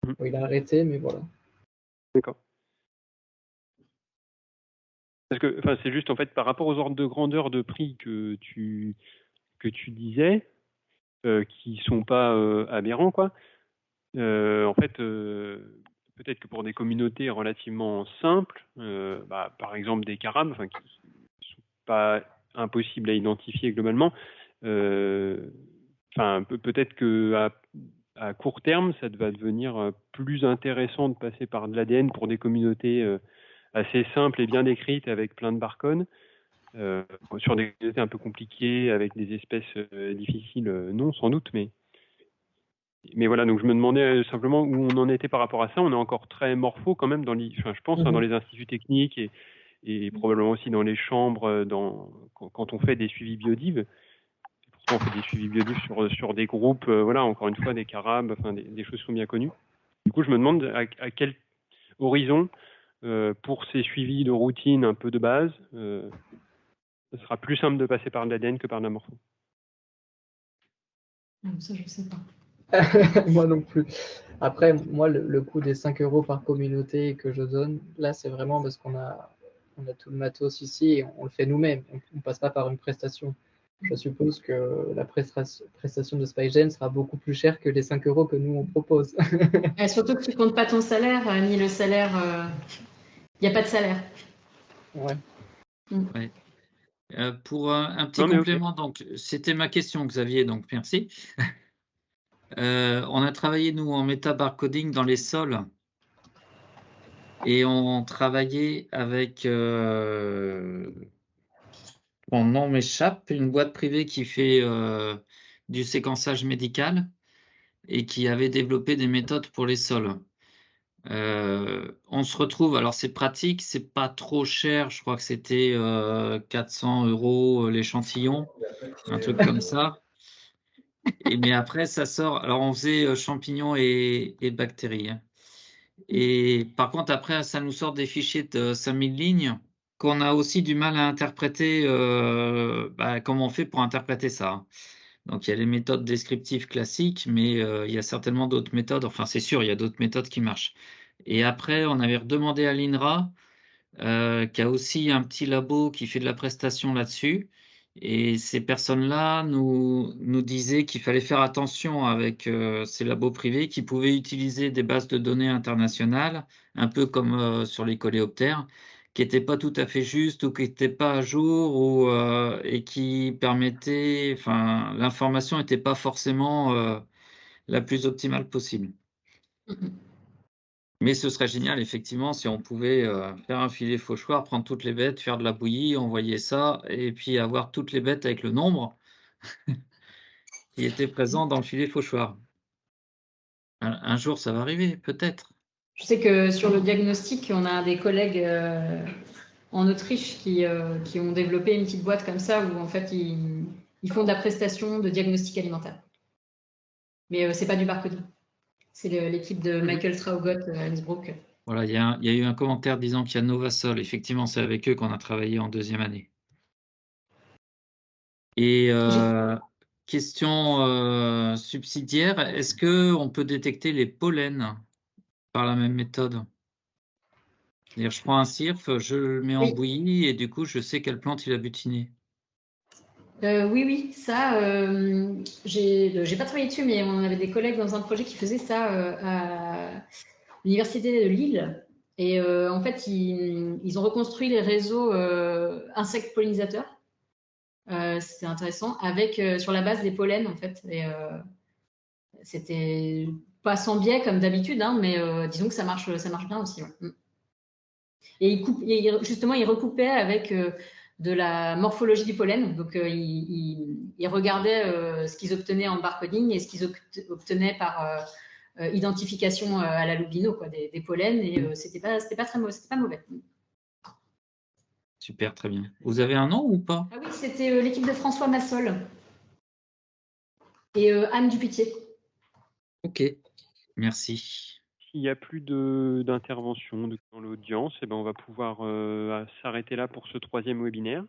Bon, il a arrêté, mais voilà. D'accord. Parce que c'est juste en fait par rapport aux ordres de grandeur de prix que tu disais, qui sont pas aberrants, quoi. En fait, peut-être que pour des communautés relativement simples, par exemple des carabes, qui ne sont pas impossibles à identifier globalement, peut-être que à court terme, ça va devenir plus intéressant de passer par de l'ADN pour des communautés assez simples et bien décrites avec plein de barcodes. Sur des communautés un peu compliquées avec des espèces difficiles, non, sans doute, mais voilà, donc je me demandais simplement où on en était par rapport à ça. On est encore très morpho quand même je pense dans les instituts techniques et probablement aussi dans les chambres quand on fait des suivis biodives. Pourtant, on fait des suivis biodives sur des groupes, encore une fois, des carabes, des choses qui sont bien connues. Du coup, je me demande à quel horizon, pour ces suivis de routine un peu de base, ce sera plus simple de passer par l'ADN que par la morpho. Ça, je ne sais pas. Moi non plus. Après, moi, le coût des 5 € par communauté que je donne, là, c'est vraiment parce qu'on a tout le matos ici et on le fait nous-mêmes. On ne passe pas par une prestation. je suppose que la prestation de SpyGen sera beaucoup plus chère que les 5 € que nous, on propose. Et surtout que tu ne comptes pas ton salaire, ni le salaire. Il n'y a pas de salaire. Ouais. Ouais. Pour un petit complément, donc c'était ma question, Xavier, donc merci. On a travaillé, nous, en méta-barcoding dans les sols. Et on travaillait avec, mon nom m'échappe, une boîte privée qui fait du séquençage médical et qui avait développé des méthodes pour les sols. On se retrouve, alors c'est pratique, c'est pas trop cher, je crois que c'était 400 € l'échantillon, un truc comme ça. Mais après, ça sort. Alors, on faisait champignons et bactéries, hein. Et par contre, après, ça nous sort des fichiers de 5000 lignes qu'on a aussi du mal à interpréter. Comment on fait pour interpréter ça, hein. Donc, il y a les méthodes descriptives classiques, mais il y a certainement d'autres méthodes. Enfin, c'est sûr, il y a d'autres méthodes qui marchent. Et après, on avait redemandé à l'INRA, qui a aussi un petit labo qui fait de la prestation là-dessus. Et ces personnes-là nous disaient qu'il fallait faire attention avec ces labos privés qui pouvaient utiliser des bases de données internationales, un peu comme sur les coléoptères, qui n'étaient pas tout à fait justes ou qui n'étaient pas à jour et qui permettaient, enfin, l'information n'était pas forcément la plus optimale possible. Mais ce serait génial, effectivement, si on pouvait faire un filet fauchoir, prendre toutes les bêtes, faire de la bouillie, envoyer ça, et puis avoir toutes les bêtes avec le nombre qui était présent dans le filet fauchoir. Un jour, ça va arriver, peut-être. Je sais que sur le diagnostic, on a des collègues en Autriche qui ont développé une petite boîte comme ça où en fait ils font de la prestation de diagnostic alimentaire. Mais c'est pas du barcoding. C'est l'équipe de Michael Traugot à Innsbruck. Voilà, il y a eu un commentaire disant qu'il y a Novasol. Effectivement, c'est avec eux qu'on a travaillé en 2e année. Et question subsidiaire, est-ce qu'on peut détecter les pollens par la même méthode? C'est-à-dire, je prends un cirf, je le mets en bouillie et du coup, je sais quelle plante il a butiné. Oui, ça, j'ai pas travaillé dessus, mais on avait des collègues dans un projet qui faisaient ça à l'université de Lille. Et en fait, ils ont reconstruit les réseaux insectes pollinisateurs. C'était intéressant, avec sur la base des pollens en fait. Et c'était pas sans biais comme d'habitude, hein, mais disons que ça marche bien aussi. Ouais. Et justement, ils recoupaient avec de la morphologie du pollen. Donc, ils regardaient ce qu'ils obtenaient en barcoding et ce qu'ils obtenaient par identification à la Lubino, quoi, des pollens. Et c'était pas mauvais. Super, très bien. Vous avez un nom ou pas? Ah oui, c'était l'équipe de François Massol et Anne Dupitier. Ok, merci. S'il n'y a plus d'intervention dans l'audience, on va pouvoir s'arrêter là pour ce 3e webinaire.